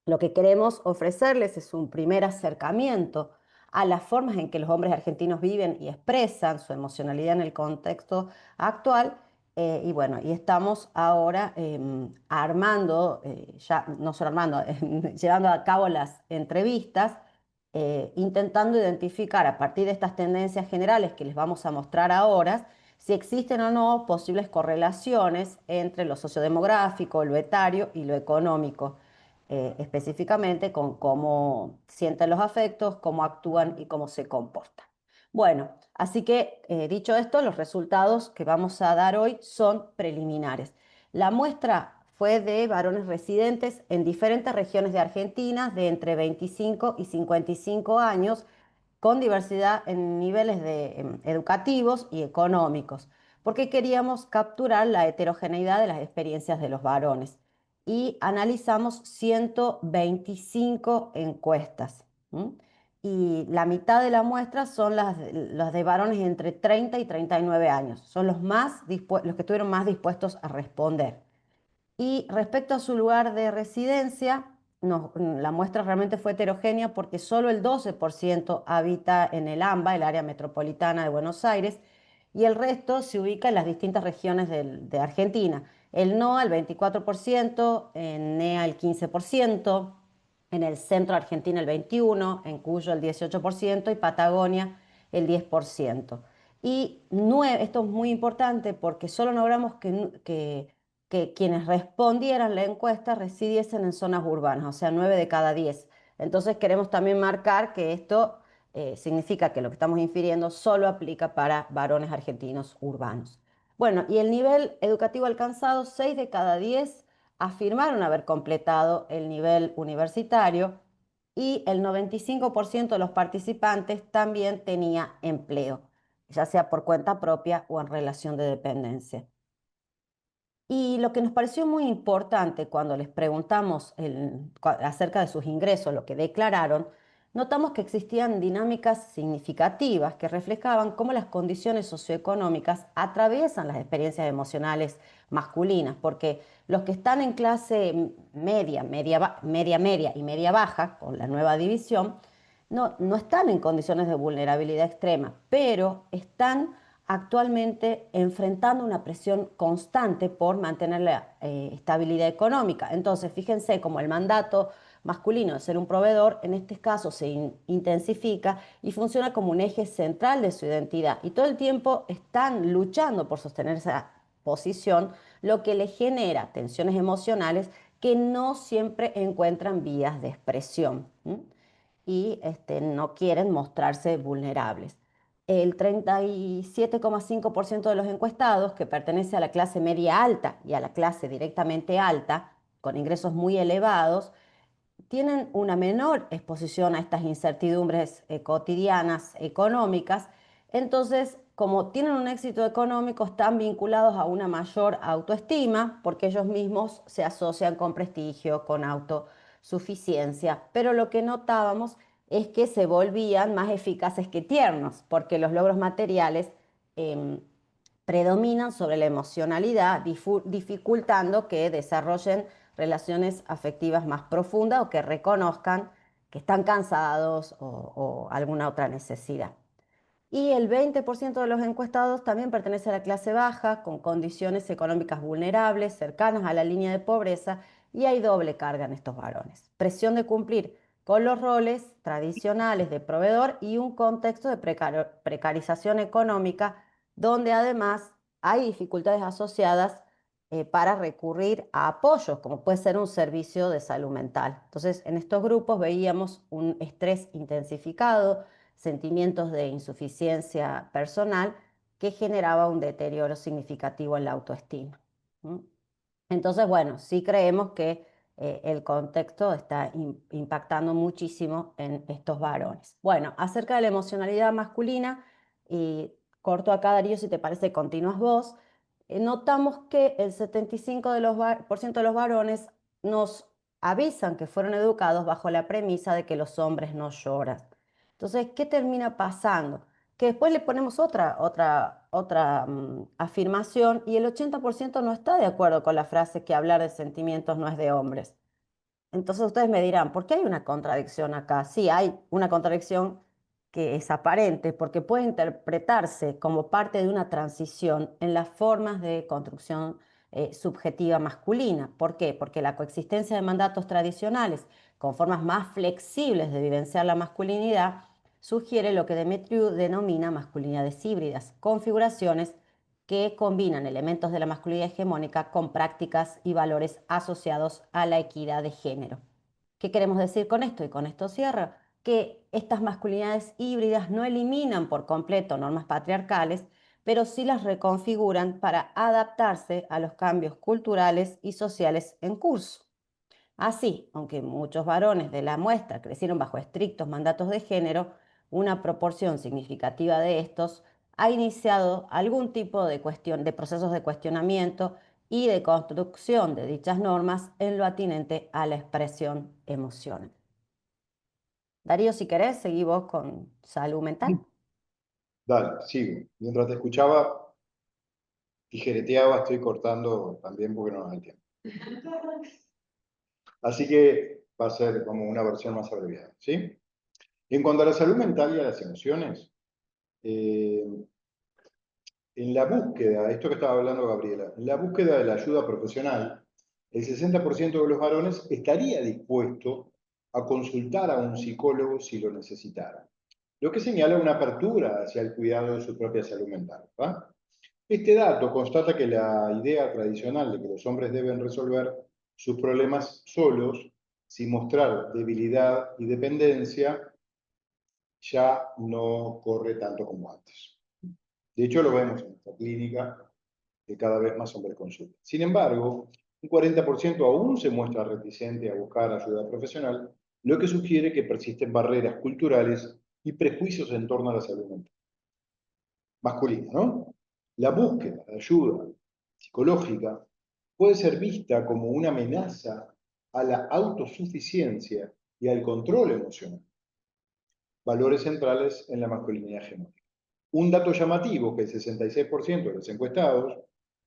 Lo que queremos ofrecerles es un primer acercamiento a las formas en que los hombres argentinos viven y expresan su emocionalidad en el contexto actual. Y bueno, y estamos ahora armando, ya no solo armando, llevando a cabo las entrevistas, intentando identificar a partir de estas tendencias generales que les vamos a mostrar ahora, si existen o no posibles correlaciones entre lo sociodemográfico, lo etario y lo económico, específicamente con cómo sienten los afectos, cómo actúan y cómo se comportan. Bueno, así que dicho esto, los resultados que vamos a dar hoy son preliminares. La muestra fue de varones residentes en diferentes regiones de Argentina de entre 25 y 55 años, con diversidad en niveles educativos y económicos, porque queríamos capturar la heterogeneidad de las experiencias de los varones. Y analizamos 125 encuestas. ¿M? Y la mitad de la muestra son las de varones entre 30 y 39 años. Son los los que estuvieron más dispuestos a responder. Y respecto a su lugar de residencia, la muestra realmente fue heterogénea, porque solo el 12% habita en el AMBA, el área metropolitana de Buenos Aires, y el resto se ubica en las distintas regiones de Argentina. El NOA, el 24%, en NEA el 15%, en el centro de Argentina el 21%, en Cuyo el 18% y Patagonia el 10%. Y esto es muy importante porque solo logramos que quienes respondieran la encuesta residiesen en zonas urbanas, o sea, 9 de cada 10. Entonces queremos también marcar que esto significa que lo que estamos infiriendo solo aplica para varones argentinos urbanos. Bueno, y el nivel educativo alcanzado, 6 de cada 10 afirmaron haber completado el nivel universitario, y el 95% de los participantes también tenía empleo, ya sea por cuenta propia o en relación de dependencia. Y lo que nos pareció muy importante cuando les preguntamos acerca de sus ingresos, lo que declararon, notamos que existían dinámicas significativas que reflejaban cómo las condiciones socioeconómicas atraviesan las experiencias emocionales masculinas, porque los que están en clase media, media y media baja, con la nueva división, no están en condiciones de vulnerabilidad extrema, pero están actualmente enfrentando una presión constante por mantener la estabilidad económica. Entonces, fíjense cómo el mandato masculino de ser un proveedor, en este caso se intensifica y funciona como un eje central de su identidad. Y todo el tiempo están luchando por sostener esa posición, lo que les genera tensiones emocionales que no siempre encuentran vías de expresión. Y no quieren mostrarse vulnerables. El 37,5% de los encuestados, que pertenece a la clase media alta y a la clase directamente alta, con ingresos muy elevados, tienen una menor exposición a estas incertidumbres cotidianas económicas. Entonces, como tienen un éxito económico, están vinculados a una mayor autoestima, porque ellos mismos se asocian con prestigio, con autosuficiencia. Pero lo que notábamos es que se volvían más eficaces que tiernos, porque los logros materiales em, predominan sobre la emocionalidad, dificultando que desarrollen relaciones afectivas más profundas o que reconozcan que están cansados o alguna otra necesidad. Y el 20% de los encuestados también pertenece a la clase baja, con condiciones económicas vulnerables, cercanas a la línea de pobreza, y hay doble carga en estos varones. Presión de cumplir con los roles tradicionales de proveedor y un contexto de precarización económica, donde además hay dificultades asociadas para recurrir a apoyos, como puede ser un servicio de salud mental. Entonces, en estos grupos veíamos un estrés intensificado, sentimientos de insuficiencia personal que generaba un deterioro significativo en la autoestima. Entonces, bueno, sí creemos que el contexto está impactando muchísimo en estos varones. Bueno, acerca de la emocionalidad masculina, y corto acá, Darío, si te parece, continúas vos, notamos que el 75% de los varones nos avisan que fueron educados bajo la premisa de que los hombres no lloran. Entonces, ¿qué termina pasando? Que después le ponemos otra afirmación y el 80% no está de acuerdo con la frase que hablar de sentimientos no es de hombres. Entonces ustedes me dirán, ¿por qué hay una contradicción acá? Sí, hay una contradicción que es aparente porque puede interpretarse como parte de una transición en las formas de construcción subjetiva masculina. ¿Por qué? Porque la coexistencia de mandatos tradicionales con formas más flexibles de vivenciar la masculinidad sugiere lo que Demetriou denomina masculinidades híbridas, configuraciones que combinan elementos de la masculinidad hegemónica con prácticas y valores asociados a la equidad de género. ¿Qué queremos decir con esto? Y con esto cierro, que estas masculinidades híbridas no eliminan por completo normas patriarcales, pero sí las reconfiguran para adaptarse a los cambios culturales y sociales en curso. Así, aunque muchos varones de la muestra crecieron bajo estrictos mandatos de género, una proporción significativa de estos ha iniciado algún tipo de procesos de cuestionamiento y de construcción de dichas normas en lo atinente a la expresión emocional. Darío, si querés, seguí vos con salud mental. Dale, sigo. Mientras te escuchaba, tijereteaba, estoy cortando también porque no hay tiempo. Así que va a ser como una versión más abreviada, ¿sí? En cuanto a la salud mental y a las emociones, en la búsqueda, esto que estaba hablando Gabriela, en la búsqueda de la ayuda profesional, el 60% de los varones estaría dispuesto a consultar a un psicólogo si lo necesitara, lo que señala una apertura hacia el cuidado de su propia salud mental, ¿va? Este dato constata que la idea tradicional de que los hombres deben resolver sus problemas solos, sin mostrar debilidad y dependencia, ya no corre tanto como antes. De hecho, lo vemos en esta clínica, que cada vez más hombres consultan. Sin embargo, un 40% aún se muestra reticente a buscar ayuda profesional, lo que sugiere que persisten barreras culturales y prejuicios en torno a la salud mental masculina, ¿no? La búsqueda de ayuda psicológica puede ser vista como una amenaza a la autosuficiencia y al control emocional, valores centrales en la masculinidad hegemónica. Un dato llamativo que el 66% de los encuestados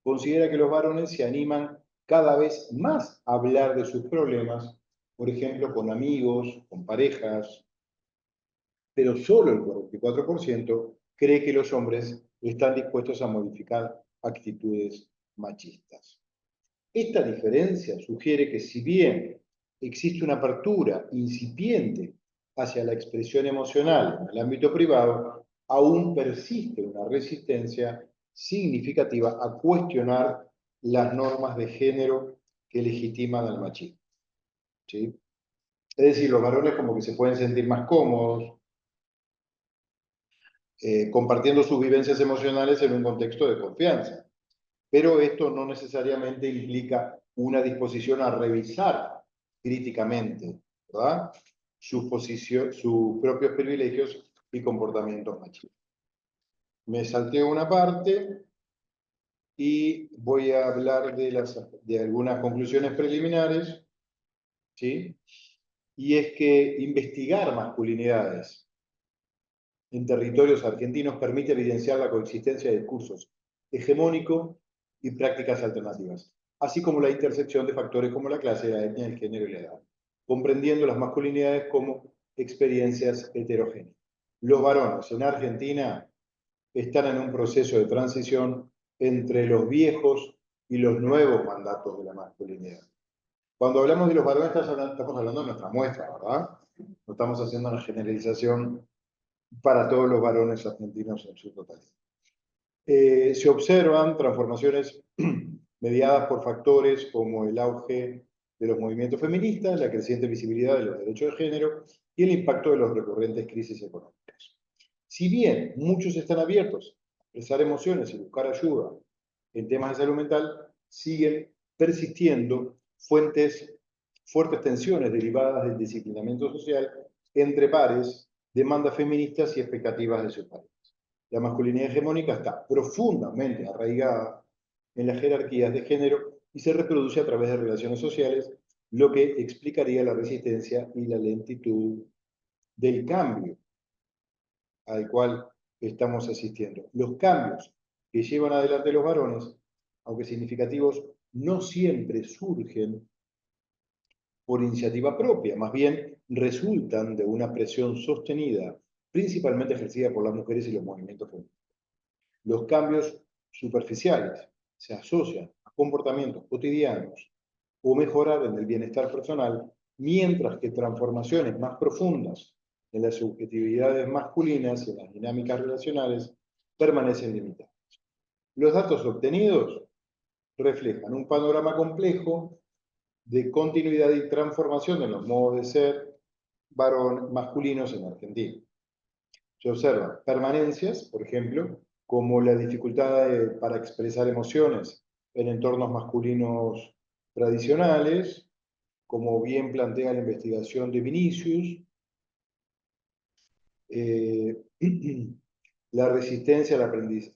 considera que los varones se animan cada vez más a hablar de sus problemas, por ejemplo, con amigos, con parejas, pero solo el 44% cree que los hombres están dispuestos a modificar actitudes machistas. Esta diferencia sugiere que si bien existe una apertura incipiente hacia la expresión emocional en el ámbito privado, aún persiste una resistencia significativa a cuestionar las normas de género que legitiman al machismo, ¿sí? Es decir, los varones como que se pueden sentir más cómodos compartiendo sus vivencias emocionales en un contexto de confianza. Pero esto no necesariamente implica una disposición a revisar críticamente, ¿verdad?, sus propios privilegios y comportamientos machistas. Me salté una parte y voy a hablar de algunas conclusiones preliminares, ¿sí? Y es que investigar masculinidades en territorios argentinos permite evidenciar la coexistencia de discursos hegemónicos y prácticas alternativas, así como la intersección de factores como la clase, la etnia, el género y la edad, comprendiendo las masculinidades como experiencias heterogéneas. Los varones en Argentina están en un proceso de transición entre los viejos y los nuevos mandatos de la masculinidad. Cuando hablamos de los varones, estamos hablando de nuestra muestra, ¿verdad? No estamos haciendo una generalización para todos los varones argentinos en su totalidad. Se observan transformaciones mediadas por factores como el auge de los movimientos feministas, la creciente visibilidad de los derechos de género y el impacto de las recurrentes crisis económicas. Si bien muchos están abiertos a expresar emociones y buscar ayuda en temas de salud mental, siguen persistiendo fuertes tensiones derivadas del disciplinamiento social entre pares, demandas feministas y expectativas de sus pares. La masculinidad hegemónica está profundamente arraigada en las jerarquías de género y se reproduce a través de relaciones sociales, lo que explicaría la resistencia y la lentitud del cambio al cual estamos asistiendo. Los cambios que llevan adelante los varones, aunque significativos, no siempre surgen por iniciativa propia, más bien resultan de una presión sostenida, principalmente ejercida por las mujeres y los movimientos feministas. Los cambios superficiales se asocian a comportamientos cotidianos o mejorar en el bienestar personal, mientras que transformaciones más profundas en las subjetividades masculinas y en las dinámicas relacionales permanecen limitadas. Los datos obtenidos reflejan un panorama complejo de continuidad y transformación en los modos de ser masculinos en Argentina. Se observan permanencias, por ejemplo, como la dificultad para expresar emociones en entornos masculinos tradicionales, como bien plantea la investigación de Vinicius, la resistencia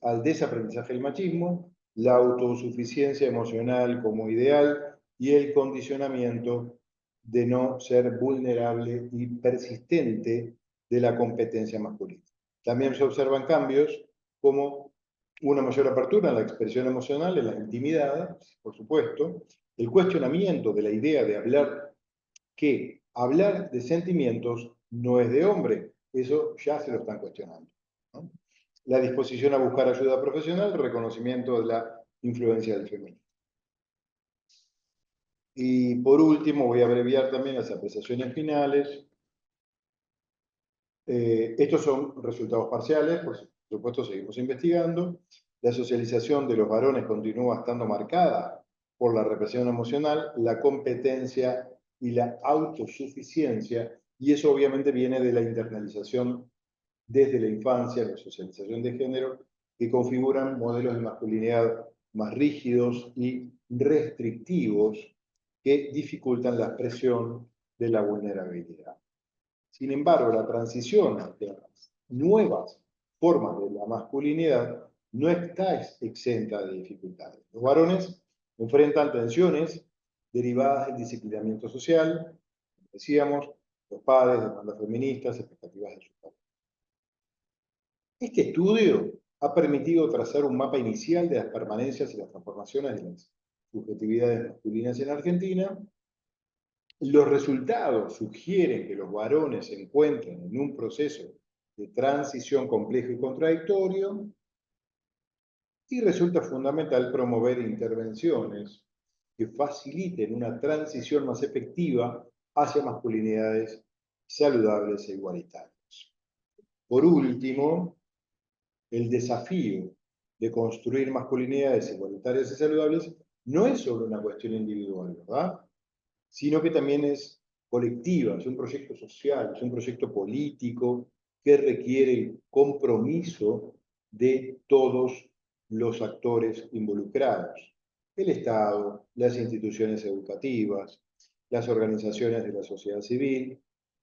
al desaprendizaje del machismo, la autosuficiencia emocional como ideal y el condicionamiento de no ser vulnerable y persistente de la competencia masculina. También se observan cambios como una mayor apertura en la expresión emocional, en la intimidad, por supuesto, el cuestionamiento de la idea de hablar de sentimientos no es de hombre, eso ya se lo están cuestionando, ¿no? La disposición a buscar ayuda profesional, reconocimiento de la influencia del feminismo. Y por último, voy a abreviar también las apreciaciones finales. Estos son resultados parciales, por supuesto seguimos investigando. La socialización de los varones continúa estando marcada por la represión emocional, la competencia y la autosuficiencia, y eso obviamente viene de la internalización desde la infancia, la socialización de género, que configuran modelos de masculinidad más rígidos y restrictivos que dificultan la expresión de la vulnerabilidad. Sin embargo, la transición hacia las nuevas formas de la masculinidad no está exenta de dificultades. Los varones enfrentan tensiones derivadas del disciplinamiento social, como decíamos, los padres, demandas feministas, expectativas de sus padres. Este estudio ha permitido trazar un mapa inicial de las permanencias y las transformaciones de las subjetividades masculinas en Argentina. Los resultados sugieren que los varones se encuentran en un proceso de transición complejo y contradictorio, y resulta fundamental promover intervenciones que faciliten una transición más efectiva hacia masculinidades saludables e igualitarias. Por último, el desafío de construir masculinidades igualitarias y saludables no es solo una cuestión individual, ¿verdad? Sino que también es colectiva, es un proyecto social, es un proyecto político que requiere el compromiso de todos los actores involucrados: el Estado, las instituciones educativas, las organizaciones de la sociedad civil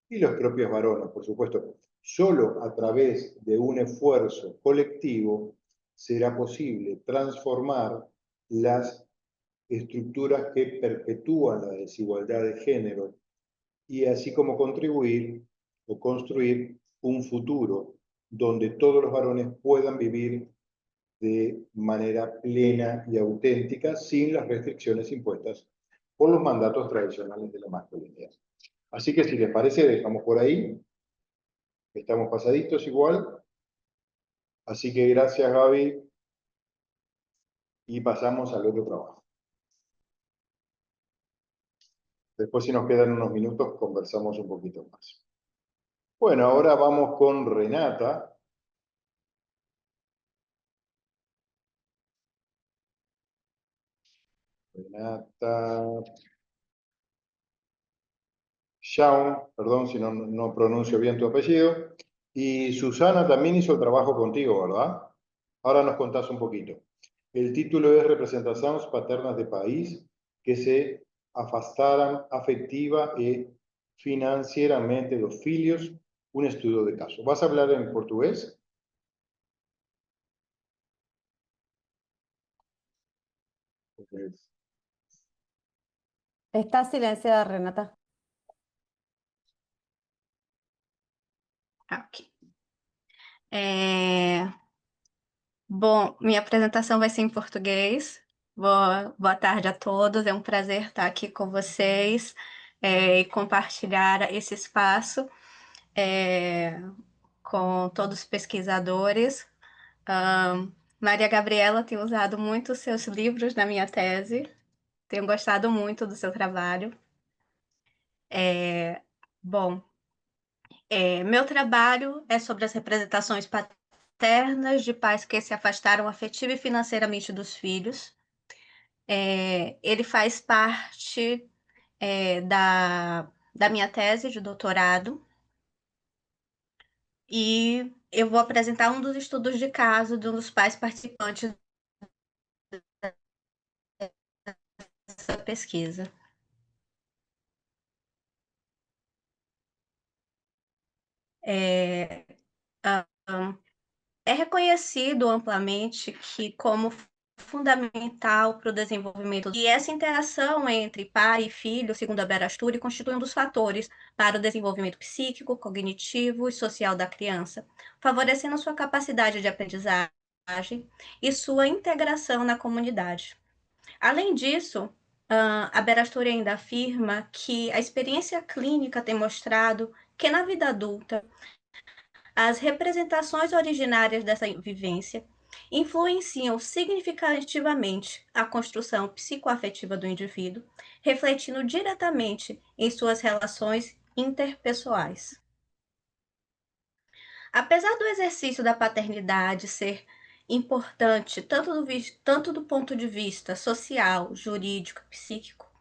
y los propios varones, por supuesto. Solo a través de un esfuerzo colectivo será posible transformar las estructuras que perpetúan la desigualdad de género, y así como contribuir o construir un futuro donde todos los varones puedan vivir de manera plena y auténtica, sin las restricciones impuestas por los mandatos tradicionales de la masculinidad. Así que si les parece, dejamos por ahí. Estamos pasaditos igual. Así que gracias, Gaby. Y pasamos al otro trabajo. Después, si nos quedan unos minutos, conversamos un poquito más. Bueno, ahora vamos con Renata. Renata Shaun, perdón si no pronuncio bien tu apellido. Y Susana también hizo el trabajo contigo, ¿verdad? Ahora nos contás un poquito. El título es Representaciones paternas de país que se afastaran afectiva y financieramente los filhos, un estudio de caso. ¿Vas a hablar en portugués? Está silenciada, Renata. Ok. Bom, minha apresentação vai ser em português. Boa tarde a todos, é um prazer estar aqui com vocês e compartilhar esse espaço com todos os pesquisadores. Maria Gabriela tem usado muito os seus livros na minha tese, tenho gostado muito do seu trabalho. Bom, meu trabalho é sobre as representações paternas de pais que se afastaram afetiva e financeiramente dos filhos. Ele faz parte da minha tese de doutorado e eu vou apresentar um dos estudos de caso de um dos pais participantes dessa pesquisa. É reconhecido amplamente que como fundamental para o desenvolvimento e essa interação entre pai e filho, segundo a Berasturi, constitui um dos fatores para o desenvolvimento psíquico, cognitivo e social da criança, favorecendo sua capacidade de aprendizagem e sua integração na comunidade. Além disso, a Berasturi ainda afirma que a experiência clínica tem mostrado que na vida adulta as representações originárias dessa vivência influenciam significativamente a construção psicoafetiva do indivíduo, refletindo diretamente em suas relações interpessoais. Apesar do exercício da paternidade ser importante tanto do ponto de vista social, jurídico e psíquico,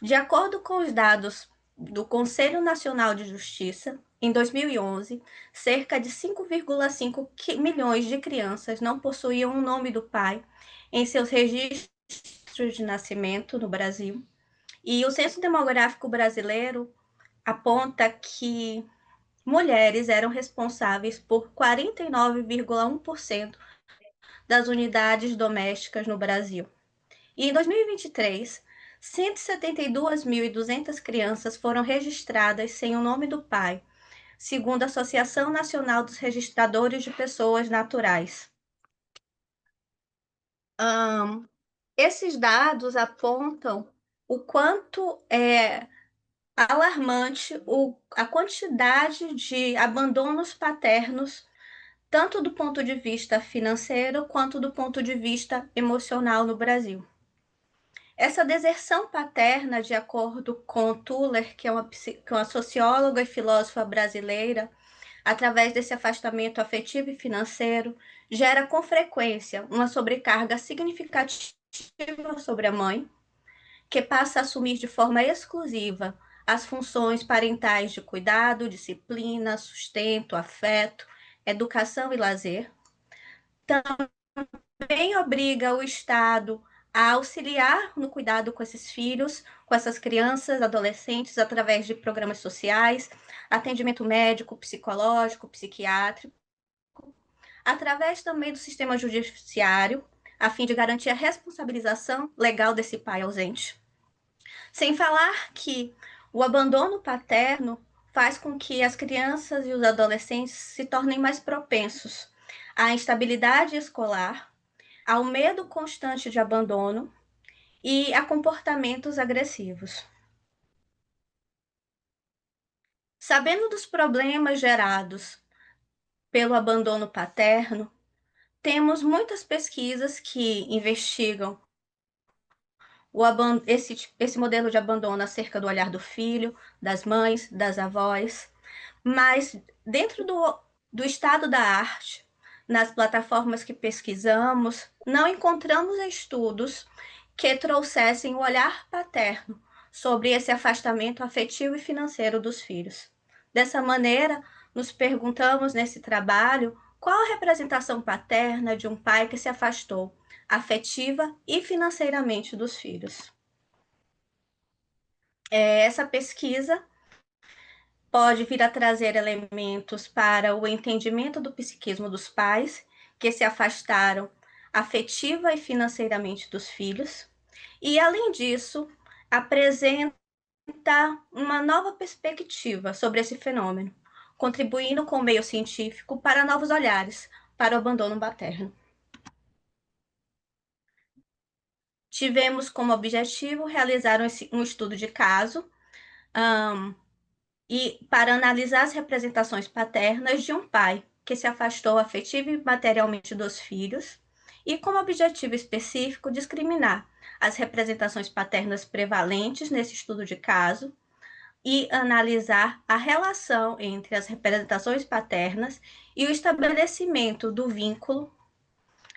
de acordo com os dados do Conselho Nacional de Justiça, em 2011, cerca de 5,5 milhões de crianças não possuíam o nome do pai em seus registros de nascimento no Brasil. E o Censo Demográfico Brasileiro aponta que mulheres eram responsáveis por 49,1% das unidades domésticas no Brasil. E em 2023, 172.200 crianças foram registradas sem o nome do pai, segundo a Associação Nacional dos Registradores de Pessoas Naturais. Esses dados apontam o quanto é alarmante a quantidade de abandonos paternos, tanto do ponto de vista financeiro quanto do ponto de vista emocional no Brasil. Essa deserção paterna, de acordo com Tuller, que é uma socióloga e filósofa brasileira, através desse afastamento afetivo e financeiro, gera com frequência uma sobrecarga significativa sobre a mãe, que passa a assumir de forma exclusiva as funções parentais de cuidado, disciplina, sustento, afeto, educação e lazer. Também obriga o Estado a auxiliar no cuidado com esses filhos, com essas crianças, adolescentes, através de programas sociais, atendimento médico, psicológico, psiquiátrico, através também do sistema judiciário, a fim de garantir a responsabilização legal desse pai ausente. Sem falar que o abandono paterno faz com que as crianças e os adolescentes se tornem mais propensos à instabilidade escolar, ao medo constante de abandono e a comportamentos agressivos. Sabendo dos problemas gerados pelo abandono paterno, temos muitas pesquisas que investigam esse modelo de abandono acerca do olhar do filho, das mães, das avós, mas dentro do estado da arte, nas plataformas que pesquisamos, não encontramos estudos que trouxessem o olhar paterno sobre esse afastamento afetivo e financeiro dos filhos. Dessa maneira, nos perguntamos nesse trabalho qual a representação paterna de um pai que se afastou afetiva e financeiramente dos filhos. Essa pesquisa pode vir a trazer elementos para o entendimento do psiquismo dos pais que se afastaram afetiva e financeiramente dos filhos, e, além disso, apresenta uma nova perspectiva sobre esse fenômeno, contribuindo com o meio científico para novos olhares para o abandono materno. Tivemos como objetivo realizar um estudo de caso e para analisar as representações paternas de um pai que se afastou afetiva e materialmente dos filhos, e como objetivo específico discriminar as representações paternas prevalentes nesse estudo de caso e analisar a relação entre as representações paternas e o estabelecimento do vínculo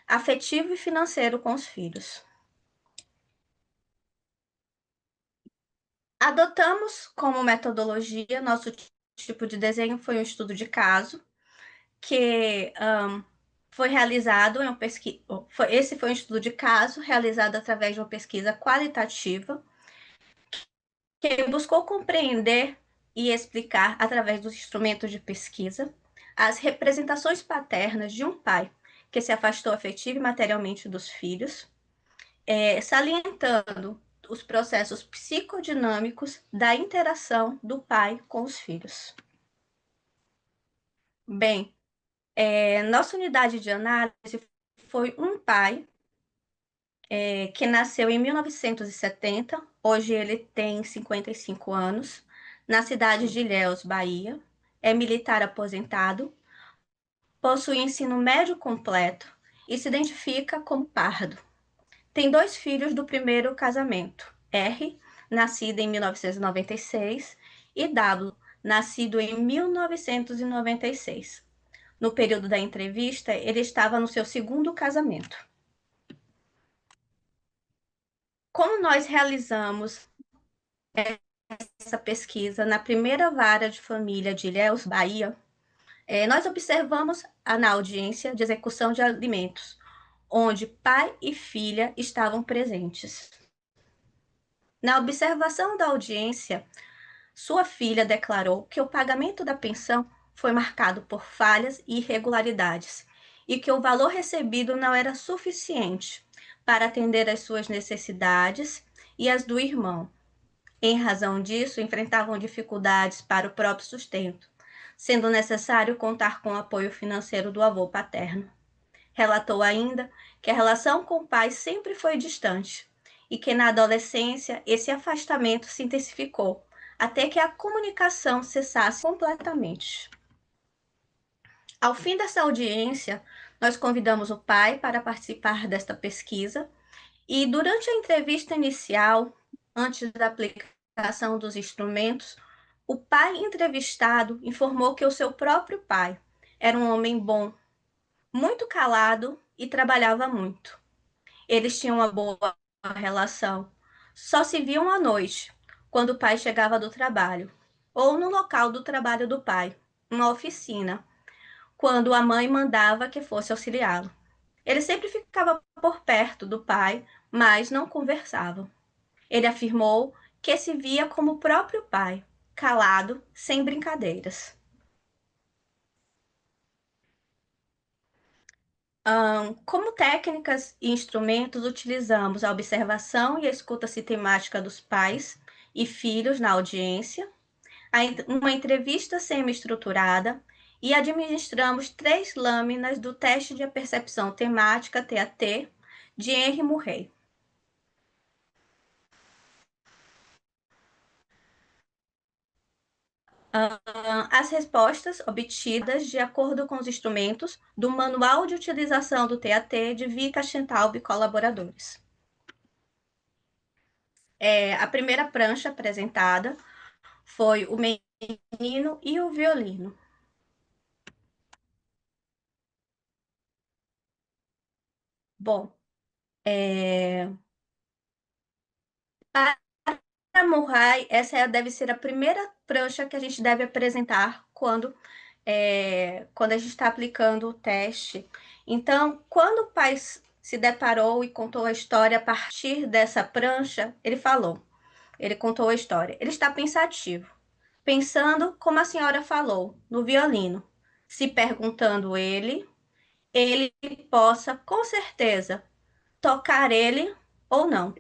afetivo e financeiro com os filhos. Adotamos como metodologia, nosso tipo de desenho foi um estudo de caso, que foi realizado em esse foi um estudo de caso realizado através de uma pesquisa qualitativa, que buscou compreender e explicar, através dos instrumentos de pesquisa, as representações paternas de um pai que se afastou afetiva e materialmente dos filhos, salientando os processos psicodinâmicos da interação do pai com os filhos. Bem, nossa unidade de análise foi um pai que nasceu em 1970, hoje ele tem 55 anos, na cidade de Ilhéus, Bahia, é militar aposentado, possui ensino médio completo e se identifica como pardo. Tem 2 filhos do primeiro casamento, R, nascido em 1996, e W, nascido em 1996. No período da entrevista, ele estava no seu segundo casamento. Como nós realizamos essa pesquisa na primeira vara de família de Ilhéus, Bahia, nós observamos na audiência de execução de alimentos, onde pai e filha estavam presentes. Na observação da audiência, sua filha declarou que o pagamento da pensão foi marcado por falhas e irregularidades e que o valor recebido não era suficiente para atender às suas necessidades e as do irmão. Em razão disso, enfrentavam dificuldades para o próprio sustento, sendo necessário contar com o apoio financeiro do avô paterno. Relatou ainda que a relação com o pai sempre foi distante e que na adolescência esse afastamento se intensificou até que a comunicação cessasse completamente. Ao fim dessa audiência, nós convidamos o pai para participar desta pesquisa e, durante a entrevista inicial, antes da aplicação dos instrumentos, o pai entrevistado informou que o seu próprio pai era um homem bom, muito calado e trabalhava muito. Eles tinham uma boa relação. Só se viam à noite, quando o pai chegava do trabalho, ou no local do trabalho do pai, uma oficina, quando a mãe mandava que fosse auxiliá-lo. Ele sempre ficava por perto do pai, mas não conversavam. Ele afirmou que se via como o próprio pai, calado, sem brincadeiras. Como técnicas e instrumentos, utilizamos a observação e a escuta sistemática dos pais e filhos na audiência, uma entrevista semi-estruturada e administramos 3 lâminas do teste de percepção temática, TAT, de Henry Murray. as respostas obtidas de acordo com os instrumentos do Manual de Utilização do TAT de Vika Schentalb e colaboradores. A primeira prancha apresentada foi o menino e o violino. Bom, para Murray, essa deve ser a primeira prancha que a gente deve apresentar quando a gente está aplicando o teste. Então, quando o pai se deparou e contou a história a partir dessa prancha, ele contou a história. Ele está pensativo, pensando como a senhora falou, no violino, se perguntando ele possa, com certeza, tocar ele ou não.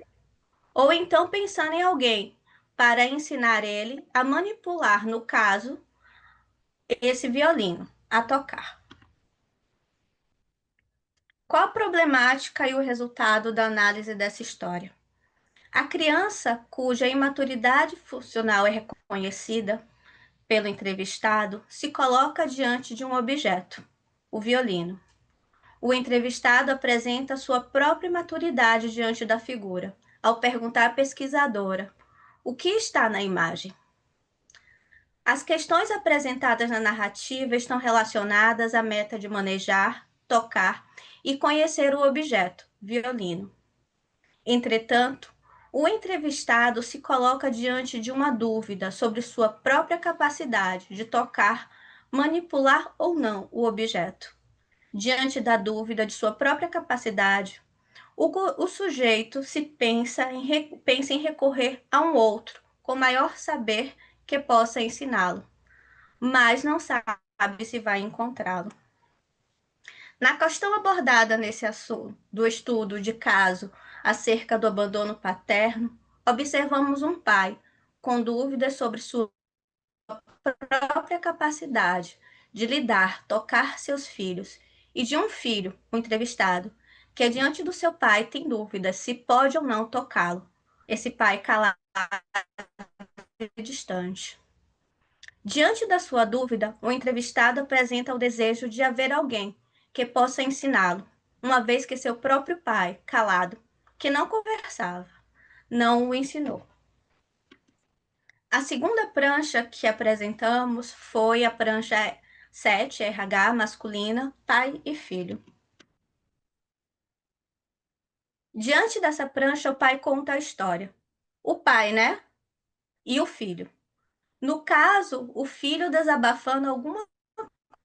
Ou então pensando em alguém para ensinar ele a manipular, no caso, esse violino, a tocar. Qual a problemática e o resultado da análise dessa história? A criança cuja imaturidade funcional é reconhecida pelo entrevistado se coloca diante de um objeto, o violino. O entrevistado apresenta sua própria maturidade diante da figura, ao perguntar à pesquisadora: o que está na imagem? As questões apresentadas na narrativa estão relacionadas à meta de manejar, tocar e conhecer o objeto, violino. Entretanto, o entrevistado se coloca diante de uma dúvida sobre sua própria capacidade de tocar, manipular ou não o objeto. Diante da dúvida de sua própria capacidade, o sujeito pensa em recorrer a um outro com maior saber que possa ensiná-lo, mas não sabe se vai encontrá-lo. Na questão abordada nesse assunto do estudo de caso acerca do abandono paterno, observamos um pai com dúvidas sobre sua própria capacidade de lidar, tocar seus filhos, e de um filho, o entrevistado, que diante do seu pai tem dúvidas se pode ou não tocá-lo. Esse pai calado e distante. Diante da sua dúvida, o entrevistado apresenta o desejo de haver alguém que possa ensiná-lo, uma vez que seu próprio pai, calado, que não conversava, não o ensinou. A segunda prancha que apresentamos foi a prancha 7, RH masculina, pai e filho. Diante dessa prancha, o pai conta a história. O pai, né? E o filho. No caso, o filho desabafando alguma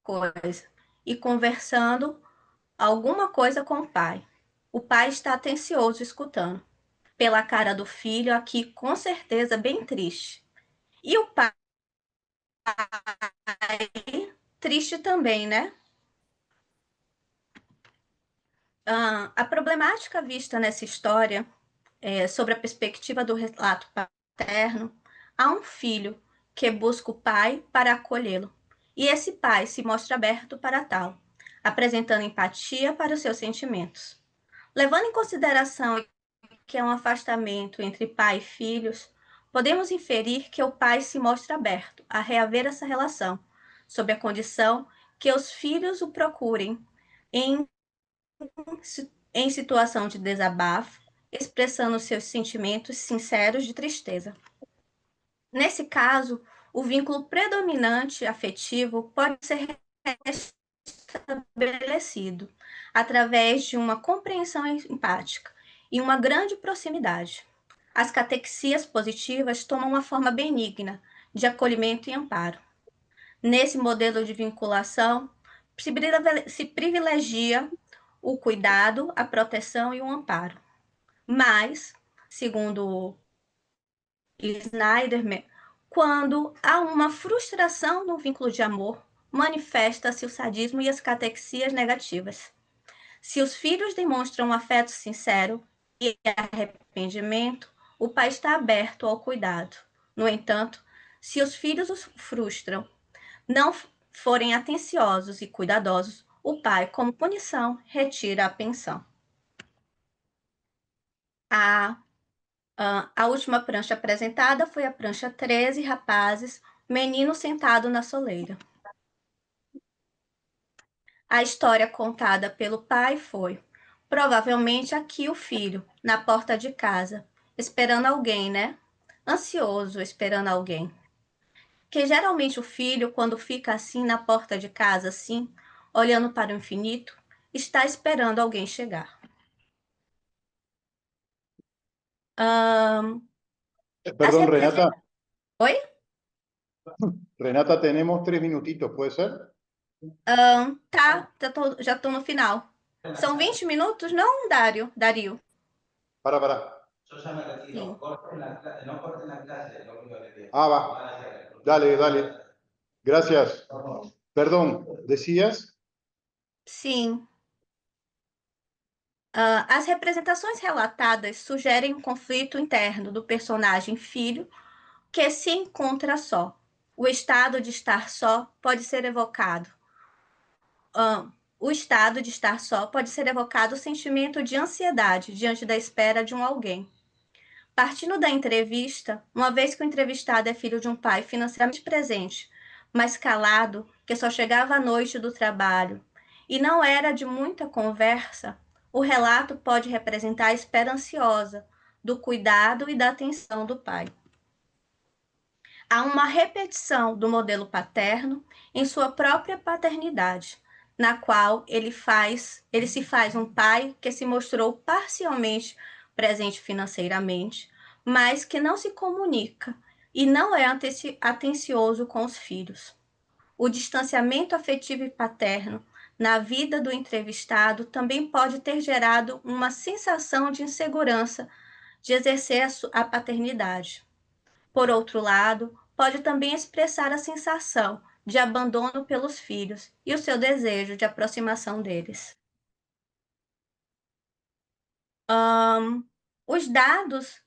coisa e conversando alguma coisa com o pai. O pai está atencioso escutando. Pela cara do filho, aqui com certeza bem triste. E o pai, triste também, né? A problemática vista nessa história, sobre a perspectiva do relato paterno, há um filho que busca o pai para acolhê-lo. E esse pai se mostra aberto para tal, apresentando empatia para os seus sentimentos. Levando em consideração que é um afastamento entre pai e filhos, podemos inferir que o pai se mostra aberto a reaver essa relação, sob a condição que os filhos o procurem em situação de desabafo, expressando seus sentimentos sinceros de tristeza. Nesse caso, o vínculo predominante afetivo pode ser estabelecido através de uma compreensão empática e uma grande proximidade. As catequias positivas tomam uma forma benigna de acolhimento e amparo. Nesse modelo de vinculação, se privilegia o cuidado, a proteção e o amparo. Mas, segundo Snyderman, quando há uma frustração no vínculo de amor, manifesta-se o sadismo e as catequias negativas. Se os filhos demonstram um afeto sincero e arrependimento, o pai está aberto ao cuidado. No entanto, se os filhos os frustram, não forem atenciosos e cuidadosos, o pai, como punição, retira a pensão. A última prancha apresentada foi a prancha 13, rapazes, menino sentado na soleira. A história contada pelo pai foi: provavelmente aqui o filho, na porta de casa, esperando alguém, né? Ansioso, esperando alguém. Que geralmente o filho, quando fica assim na porta de casa, assim, olhando para o infinito, está esperando alguém chegar. As Perdón, representa- Renata. Oi? Renata, tenemos 3 minutitos, ¿puede ser? Tá, já tô no final. São 20 minutos, não, Dario? Para. Yo ya me retiro. Sim. No corten la clase, es lo único que pido. Ah, va. Dale. Gracias. Perdón, ¿decías? Sim. As representações relatadas sugerem um conflito interno do personagem filho que se encontra só. O estado de estar só pode ser evocado. O estado de estar só pode ser evocado o sentimento de ansiedade diante da espera de um alguém. Partindo da entrevista, uma vez que o entrevistado é filho de um pai financeiramente presente, mas calado, que só chegava à noite do trabalho, e não era de muita conversa, o relato pode representar a espera ansiosa do cuidado e da atenção do pai. Há uma repetição do modelo paterno em sua própria paternidade, na qual ele se faz um pai que se mostrou parcialmente presente financeiramente, mas que não se comunica e não é atencioso com os filhos. O distanciamento afetivo e paterno na vida do entrevistado também pode ter gerado uma sensação de insegurança de exercer a paternidade. Por outro lado, pode também expressar a sensação de abandono pelos filhos e o seu desejo de aproximação deles. Os dados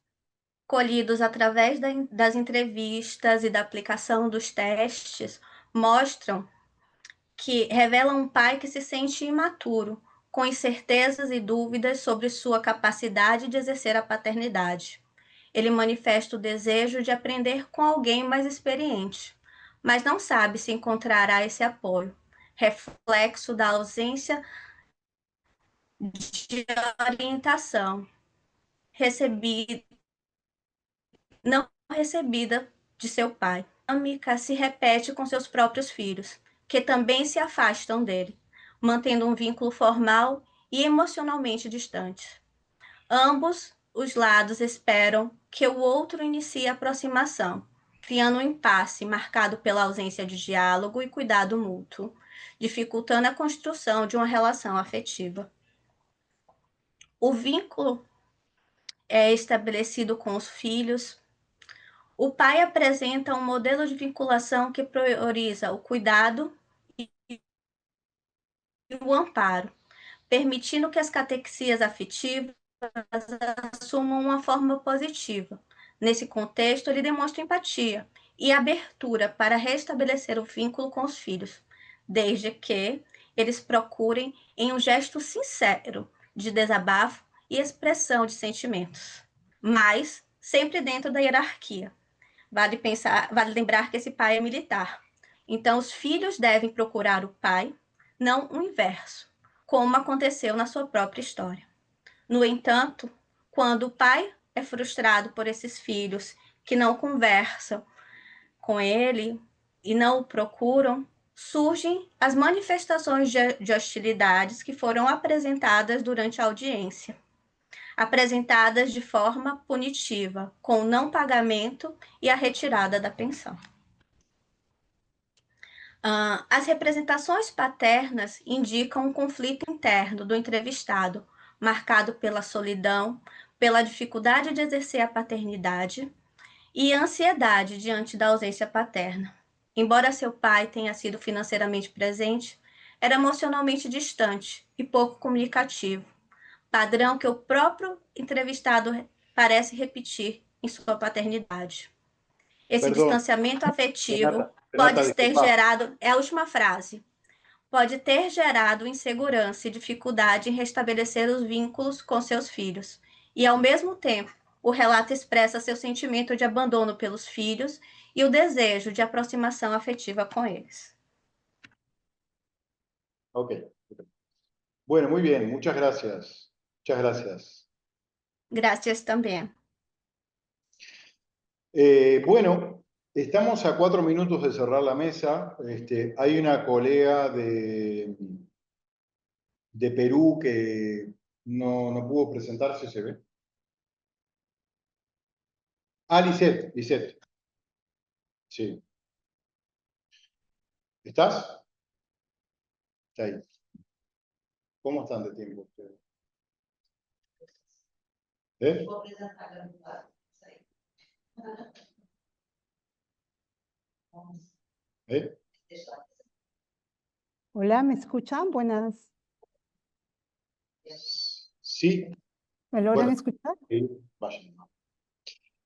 colhidos através das entrevistas e da aplicação dos testes mostram que revelam um pai que se sente imaturo, com incertezas e dúvidas sobre sua capacidade de exercer a paternidade. Ele manifesta o desejo de aprender com alguém mais experiente, mas não sabe se encontrará esse apoio, reflexo da ausência de orientação não recebida de seu pai. A dinâmica se repete com seus próprios filhos, que também se afastam dele, mantendo um vínculo formal e emocionalmente distante. Ambos os lados esperam que o outro inicie a aproximação, criando um impasse marcado pela ausência de diálogo e cuidado mútuo, dificultando a construção de uma relação afetiva. O vínculo é estabelecido com os filhos. O pai apresenta um modelo de vinculação que prioriza o cuidado e o amparo, permitindo que as catequias afetivas assumam uma forma positiva. Nesse contexto, ele demonstra empatia e abertura para restabelecer o vínculo com os filhos, desde que eles procurem em um gesto sincero de desabafo e expressão de sentimentos, mas sempre dentro da hierarquia. Vale lembrar que esse pai é militar. Então, os filhos devem procurar o pai, não o inverso, como aconteceu na sua própria história. No entanto, quando o pai é frustrado por esses filhos que não conversam com ele e não o procuram, surgem as manifestações de hostilidades que foram apresentadas durante a audiência, apresentadas de forma punitiva, com o não pagamento e a retirada da pensão. As representações paternas indicam um conflito interno do entrevistado, marcado pela solidão, pela dificuldade de exercer a paternidade e ansiedade diante da ausência paterna. Embora seu pai tenha sido financeiramente presente, era emocionalmente distante e pouco comunicativo, padrão que o próprio entrevistado parece repetir em sua paternidade. Esse distanciamento afetivo pode ter gerado, é a última frase, pode ter gerado insegurança e dificuldade em restabelecer os vínculos com seus filhos, e ao mesmo tempo, o relato expressa seu sentimento de abandono pelos filhos e o desejo de aproximação afetiva com eles. Ok. Bueno, muy bien, muchas gracias. Muchas gracias. Graças também. Bueno, estamos a 4 minutos de cerrar la mesa. Hay una colega de Perú que no pudo presentarse, ¿se ve? Ah, Lisette. Sí. ¿Estás? Está ahí. ¿Cómo están de tiempo ustedes? ¿Eh? ¿Eh? Hola, ¿me escuchan? Buenas. Sí. ¿Me logran Bueno. escuchar? Sí, vaya.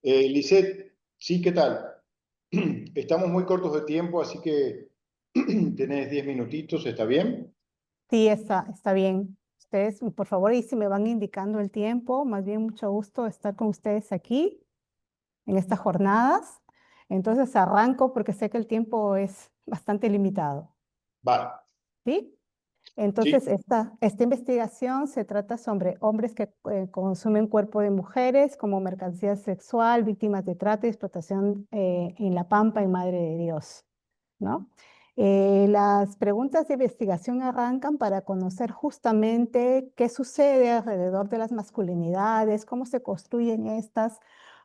Lisette, sí, ¿qué tal? Estamos muy cortos de tiempo, así que tenés 10 minutitos, ¿está bien? Sí, está bien. Ustedes, por favor, y si me van indicando el tiempo, más bien mucho gusto estar con ustedes aquí en estas jornadas. Entonces arranco porque sé que el tiempo es bastante limitado. Vale. ¿Sí? Entonces, esta investigación se trata sobre hombres que consumen cuerpo de mujeres como mercancía sexual, víctimas de trata y explotación en La Pampa y Madre de Dios, ¿no? Las preguntas de investigación arrancan para conocer justamente qué sucede alrededor de las masculinidades, cómo se construyen estas,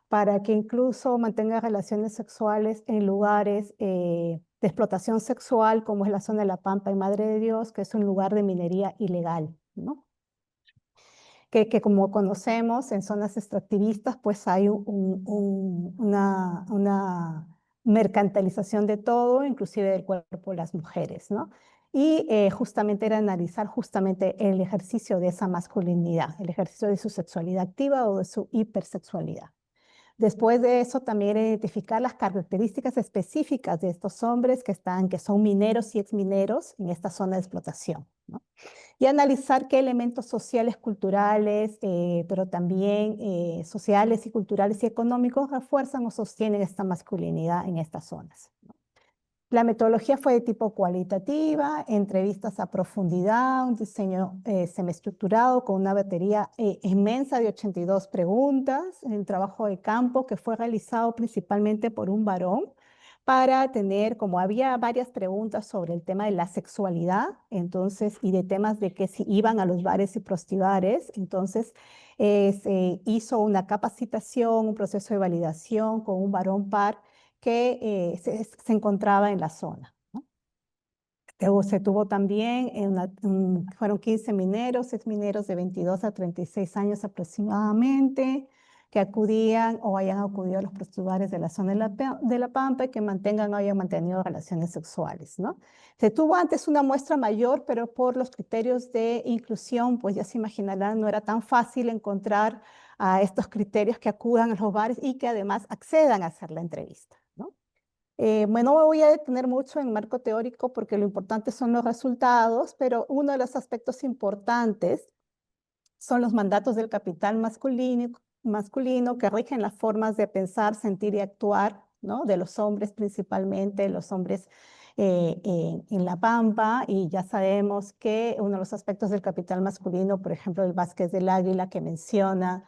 para que incluso mantengan relaciones sexuales en lugares de explotación sexual, como es la zona de La Pampa y Madre de Dios, que es un lugar de minería ilegal, ¿no? Que como conocemos en zonas extractivistas, pues hay una mercantilización de todo, inclusive del cuerpo de las mujeres, ¿no? Y justamente era analizar justamente el ejercicio de esa masculinidad, el ejercicio de su sexualidad activa o de su hipersexualidad. Después de eso, también identificar las características específicas de estos hombres que son mineros y exmineros en esta zona de explotación, ¿no? Y analizar qué elementos sociales, culturales, pero también sociales y culturales y económicos refuerzan o sostienen esta masculinidad en estas zonas, ¿no? La metodología fue de tipo cualitativa, entrevistas a profundidad, un diseño semiestructurado con una batería inmensa de 82 preguntas, un trabajo de campo que fue realizado principalmente por un varón para tener, como había varias preguntas sobre el tema de la sexualidad, entonces, y de temas de que si iban a los bares y prostibares, entonces se hizo una capacitación, un proceso de validación con un varón par que se encontraba en la zona, ¿no? Se tuvo también, fueron 15 mineros, exmineros de 22 a 36 años aproximadamente, que acudían o hayan acudido a los prostibares de la zona de la Pampa y que mantengan o hayan mantenido relaciones sexuales, ¿no? Se tuvo antes una muestra mayor, pero por los criterios de inclusión, pues ya se imaginarán, no era tan fácil encontrar a estos criterios que acudan a los bares y que además accedan a hacer la entrevista, ¿no? Bueno, no me voy a detener mucho en marco teórico porque lo importante son los resultados, pero uno de los aspectos importantes son los mandatos del capital masculino que rigen las formas de pensar, sentir y actuar, ¿no? De los hombres principalmente, los hombres en La Pampa, y ya sabemos que uno de los aspectos del capital masculino, por ejemplo, el Vázquez del Águila que menciona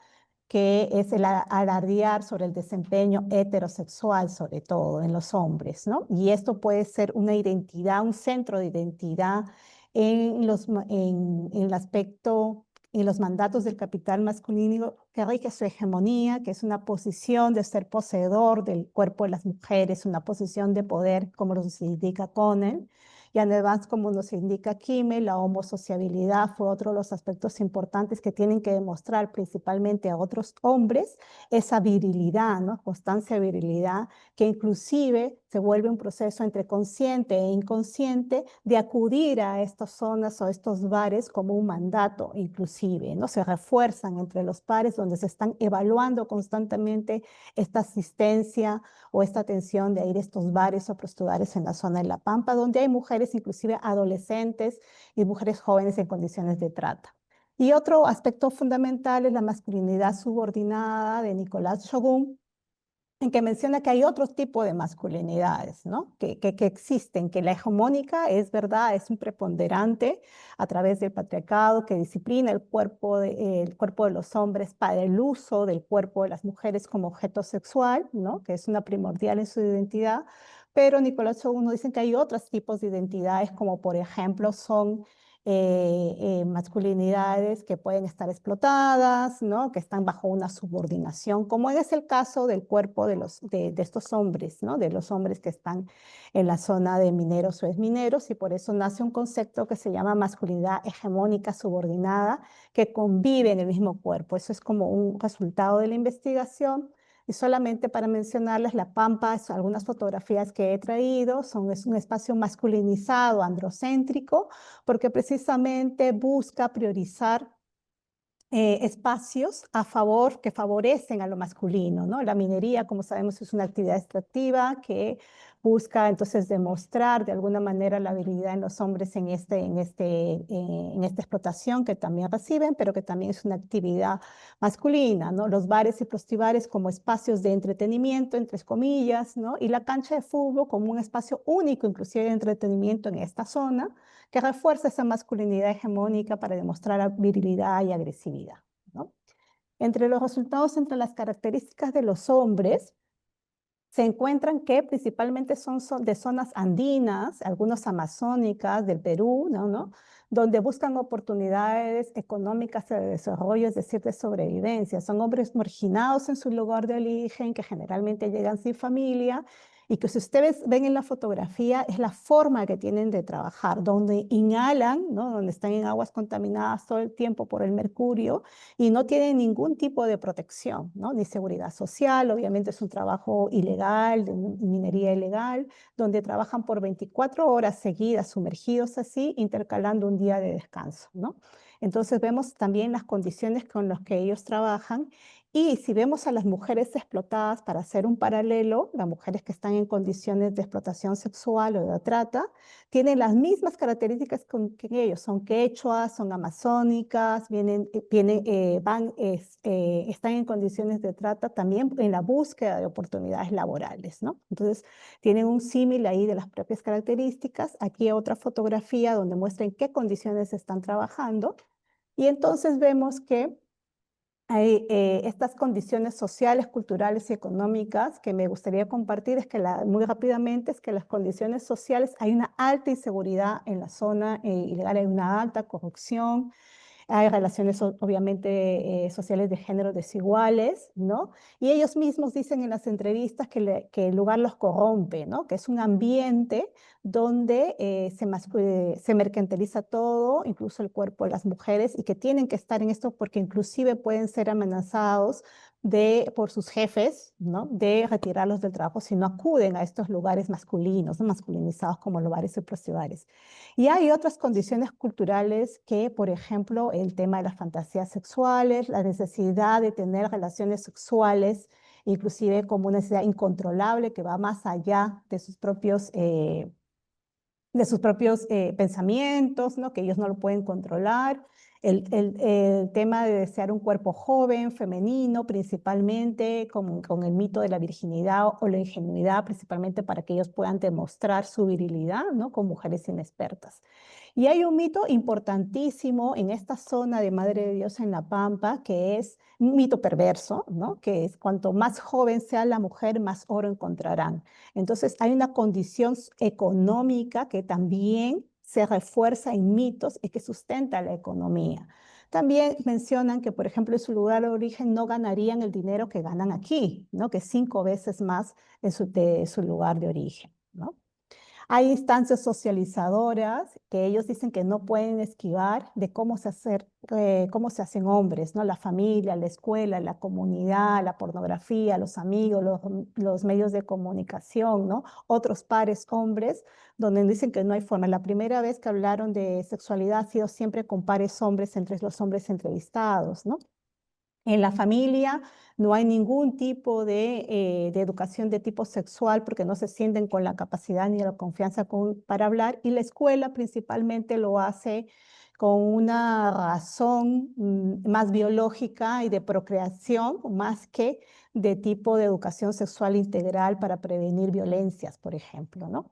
que es el alardear sobre el desempeño heterosexual, sobre todo en los hombres, ¿no? Y esto puede ser una identidad, un centro de identidad en el aspecto, en los mandatos del capital masculino que rige su hegemonía, que es una posición de ser poseedor del cuerpo de las mujeres, una posición de poder, como nos indica Connell. Y además, como nos indica Kimmel, la homosociabilidad fue otro de los aspectos importantes que tienen que demostrar principalmente a otros hombres esa virilidad, ¿no? Constancia de virilidad, que inclusive se vuelve un proceso entre consciente e inconsciente de acudir a estas zonas o estos bares como un mandato inclusive, ¿no? Se refuerzan entre los pares donde se están evaluando constantemente esta asistencia o esta atención de ir a estos bares o prostibares en la zona de La Pampa, donde hay mujeres, inclusive adolescentes y mujeres jóvenes en condiciones de trata. Y otro aspecto fundamental es la masculinidad subordinada de Nicolás Shogun, en que menciona que hay otro tipo de masculinidades, ¿no? Que existen, que la hegemónica es verdad, es un preponderante a través del patriarcado que disciplina el cuerpo de los hombres para el uso del cuerpo de las mujeres como objeto sexual, ¿no? Que es una primordial en su identidad, pero Nicolás Shogun nos dice que hay otros tipos de identidades, como por ejemplo son masculinidades que pueden estar explotadas, ¿no? Que están bajo una subordinación, como es el caso del cuerpo de estos hombres, ¿no? De los hombres que están en la zona de mineros o exmineros, y por eso nace un concepto que se llama masculinidad hegemónica subordinada, que convive en el mismo cuerpo. Eso es como un resultado de la investigación. Y solamente para mencionarles, La Pampa, algunas fotografías que he traído, es un espacio masculinizado, androcéntrico, porque precisamente busca priorizar espacios que favorecen a lo masculino, ¿no? La minería, como sabemos, es una actividad extractiva que busca entonces demostrar de alguna manera la habilidad en los hombres en esta explotación que también reciben, pero que también es una actividad masculina, ¿no? Los bares y prostibares como espacios de entretenimiento, entre comillas, ¿no? Y la cancha de fútbol como un espacio único, inclusive de entretenimiento en esta zona, que refuerza esa masculinidad hegemónica para demostrar virilidad y agresividad, ¿no? Entre los resultados, entre las características de los hombres, se encuentran que principalmente son de zonas andinas, algunas amazónicas del Perú, ¿no? Donde buscan oportunidades económicas de desarrollo, es decir, de sobrevivencia. Son hombres marginados en su lugar de origen, que generalmente llegan sin familia, y que si ustedes ven en la fotografía es la forma que tienen de trabajar, donde inhalan, ¿no? Donde están en aguas contaminadas todo el tiempo por el mercurio, y no tienen ningún tipo de protección, ¿no? Ni seguridad social. Obviamente es un trabajo ilegal, de minería ilegal, donde trabajan por 24 horas seguidas, sumergidos así, intercalando un día de descanso, ¿no? Entonces vemos también las condiciones con las que ellos trabajan. Y si vemos a las mujeres explotadas, para hacer un paralelo, las mujeres que están en condiciones de explotación sexual o de trata, tienen las mismas características que ellos. Son quechuas, son amazónicas, están en condiciones de trata también en la búsqueda de oportunidades laborales, ¿no? Entonces, tienen un símil ahí de las propias características. Aquí otra fotografía donde muestran qué condiciones están trabajando. Y entonces vemos que hay estas condiciones sociales, culturales y económicas que me gustaría compartir, muy rápidamente, es que las condiciones sociales, hay una alta inseguridad en la zona ilegal, hay una alta corrupción, hay relaciones obviamente sociales de género desiguales, ¿no? Y ellos mismos dicen en las entrevistas que el lugar los corrompe, ¿no? Que es un ambiente donde se mercantiliza todo, incluso el cuerpo de las mujeres, y que tienen que estar en esto porque inclusive pueden ser amenazados por sus jefes, ¿no? De retirarlos del trabajo si no acuden a estos lugares masculinos, ¿no? Masculinizados como los bares y prostíbulos. Y hay otras condiciones culturales que, por ejemplo, el tema de las fantasías sexuales, la necesidad de tener relaciones sexuales, inclusive como una necesidad incontrolable que va más allá de sus propios pensamientos, ¿no? Que ellos no lo pueden controlar. El tema de desear un cuerpo joven, femenino, principalmente con el mito de la virginidad o la ingenuidad, principalmente para que ellos puedan demostrar su virilidad, ¿no? Con mujeres inexpertas. Y hay un mito importantísimo en esta zona de Madre de Dios en La Pampa, que es un mito perverso, ¿no? Que es cuanto más joven sea la mujer, más oro encontrarán. Entonces hay una condición económica que también se refuerza en mitos y que sustenta la economía. También mencionan que, por ejemplo, en su lugar de origen no ganarían el dinero que ganan aquí, ¿no? Que es 5 veces más de su lugar de origen, ¿no? Hay instancias socializadoras que ellos dicen que no pueden esquivar de cómo se hacen hombres, ¿no? La familia, la escuela, la comunidad, la pornografía, los amigos, los medios de comunicación, ¿no? Otros pares hombres, donde dicen que no hay forma. La primera vez que hablaron de sexualidad ha sido siempre con pares hombres entre los hombres entrevistados, ¿no? En la familia no hay ningún tipo de educación de tipo sexual porque no se sienten con la capacidad ni la confianza para hablar, y la escuela principalmente lo hace con una razón más biológica y de procreación, más que de tipo de educación sexual integral para prevenir violencias, por ejemplo, ¿no?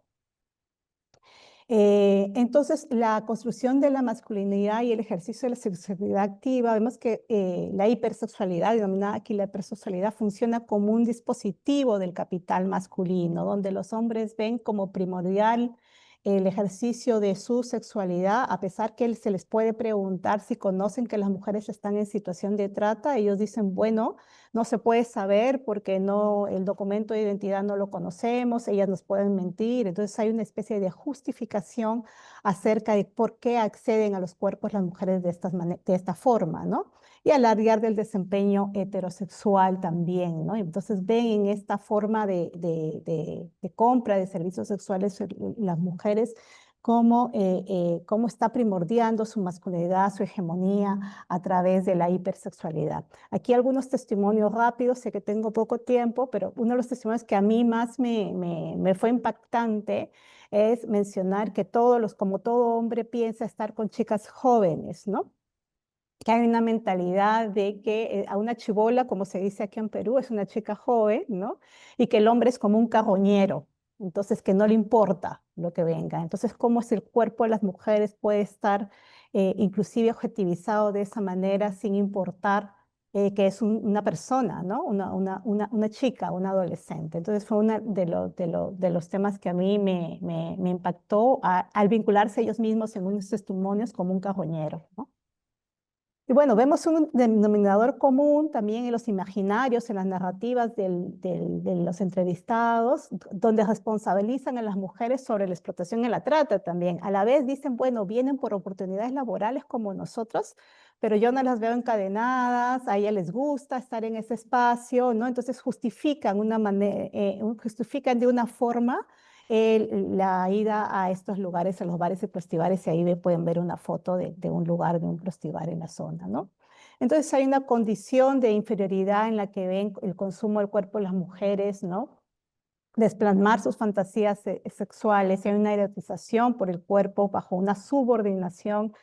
Entonces, la construcción de la masculinidad y el ejercicio de la sexualidad activa, vemos que la hipersexualidad, denominada aquí la hipersexualidad, funciona como un dispositivo del capital masculino, donde los hombres ven como primordial el ejercicio de su sexualidad, a pesar que se les puede preguntar si conocen que las mujeres están en situación de trata. Ellos dicen, bueno, no se puede saber porque no, el documento de identidad no lo conocemos, ellas nos pueden mentir. Entonces hay una especie de justificación acerca de por qué acceden a los cuerpos las mujeres de esta forma, ¿no? Y alardear del desempeño heterosexual también, ¿no? Entonces ven en esta forma de compra de servicios sexuales las mujeres cómo está primordiando su masculinidad, su hegemonía a través de la hipersexualidad. Aquí algunos testimonios rápidos, sé que tengo poco tiempo, pero uno de los testimonios que a mí más me fue impactante es mencionar que como todo hombre piensa estar con chicas jóvenes, ¿no? Que hay una mentalidad de que a una chibola, como se dice aquí en Perú, es una chica joven, ¿no? Y que el hombre es como un carroñero, entonces que no le importa lo que venga. Entonces, ¿cómo es el cuerpo de las mujeres puede estar inclusive objetivizado de esa manera sin importar que es una persona, ¿no? Una chica, una adolescente. Entonces, fue uno de los temas que a mí me impactó al vincularse ellos mismos en unos testimonios como un carroñero, ¿no? Y bueno, vemos un denominador común también en los imaginarios, en las narrativas de los entrevistados, donde responsabilizan a las mujeres sobre la explotación y la trata también. A la vez dicen, bueno, vienen por oportunidades laborales como nosotros, pero yo no las veo encadenadas, a ellas les gusta estar en ese espacio, ¿no? Entonces justifican justifican de una forma la ida a estos lugares, a los bares y prostíbares, y ahí pueden ver una foto de un lugar, de un prostíbar en la zona, ¿no? Entonces hay una condición de inferioridad en la que ven el consumo del cuerpo de las mujeres, ¿no? Desplasmar sus fantasías sexuales, y hay una erotización por el cuerpo bajo una subordinación,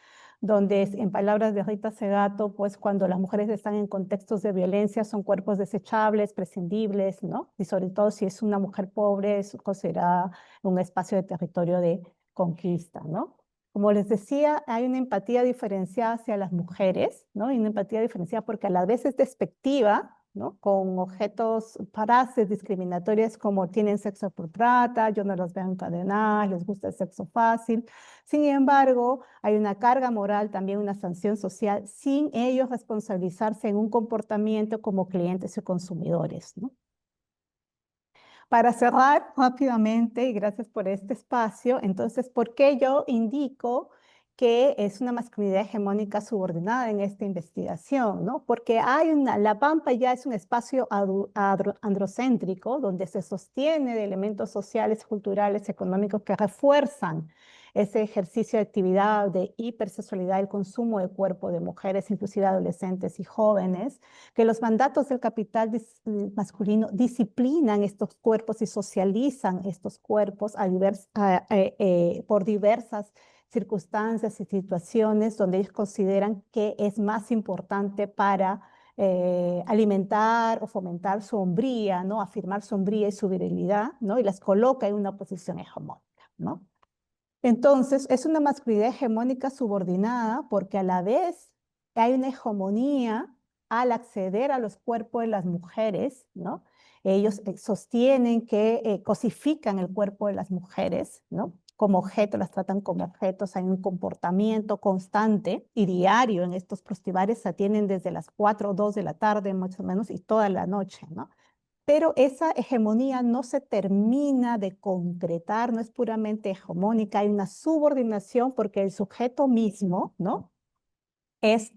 donde en palabras de Rita Segato, pues cuando las mujeres están en contextos de violencia son cuerpos desechables, prescindibles, ¿no? Y sobre todo si es una mujer pobre, es considerada un espacio de territorio de conquista, ¿no? Como les decía, hay una empatía diferenciada hacia las mujeres, ¿no? Y una empatía diferenciada porque a la vez es despectiva, ¿no? Con objetos, frases discriminatorias como tienen sexo por trata, yo no las veo encadenadas, les gusta el sexo fácil. Sin embargo, hay una carga moral, también una sanción social, sin ellos responsabilizarse en un comportamiento como clientes y consumidores, ¿no? Para cerrar rápidamente, y gracias por este espacio, entonces, ¿por qué yo indico que es una masculinidad hegemónica subordinada en esta investigación, ¿no? Porque la Pampa ya es un espacio androcéntrico donde se sostiene de elementos sociales, culturales, económicos que refuerzan ese ejercicio de actividad de hipersexualidad, el consumo de cuerpo de mujeres, inclusive adolescentes y jóvenes, que los mandatos del capital masculino disciplinan estos cuerpos y socializan estos cuerpos por diversas circunstancias y situaciones donde ellos consideran que es más importante para alimentar o fomentar su hombría, ¿no? Afirmar su hombría y su virilidad, ¿no? Y las coloca en una posición hegemónica, ¿no? Entonces, es una masculinidad hegemónica subordinada porque a la vez hay una hegemonía al acceder a los cuerpos de las mujeres, ¿no? Ellos sostienen que cosifican el cuerpo de las mujeres, ¿no? Como objeto, las tratan como objetos, hay un comportamiento constante y diario en estos prostíbares, se atienden desde las 4 o 2 de la tarde, más o menos, y toda la noche, ¿no? Pero esa hegemonía no se termina de concretar, no es puramente hegemónica, hay una subordinación porque el sujeto mismo, ¿no? Es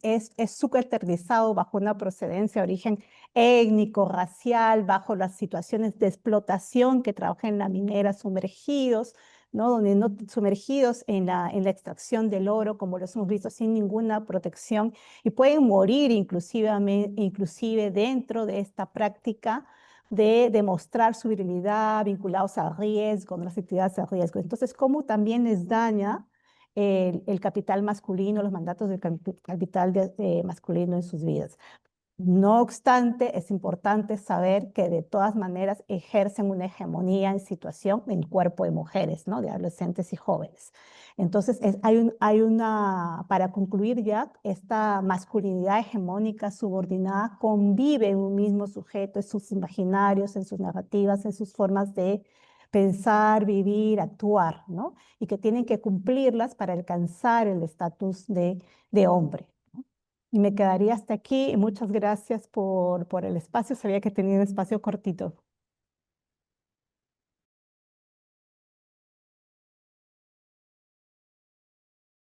subalternizado bajo una procedencia, origen étnico, racial, bajo las situaciones de explotación que trabajan en la minera sumergidos, ¿no? Donde no sumergidos en la extracción del oro, como los hemos visto, sin ninguna protección, y pueden morir inclusive dentro de esta práctica de demostrar su virilidad vinculados a riesgo, las actividades de riesgo. Entonces, cómo también les daña el capital masculino, los mandatos del capital masculino en sus vidas. No obstante, es importante saber que de todas maneras ejercen una hegemonía en situación en el cuerpo de mujeres, ¿no? De adolescentes y jóvenes. Entonces, para concluir ya, esta masculinidad hegemónica subordinada convive en un mismo sujeto, en sus imaginarios, en sus narrativas, en sus formas de pensar, vivir, actuar, ¿no? Y que tienen que cumplirlas para alcanzar el estatus de hombre. Y me quedaría hasta aquí. Muchas gracias por el espacio. Sabía que tenía un espacio cortito.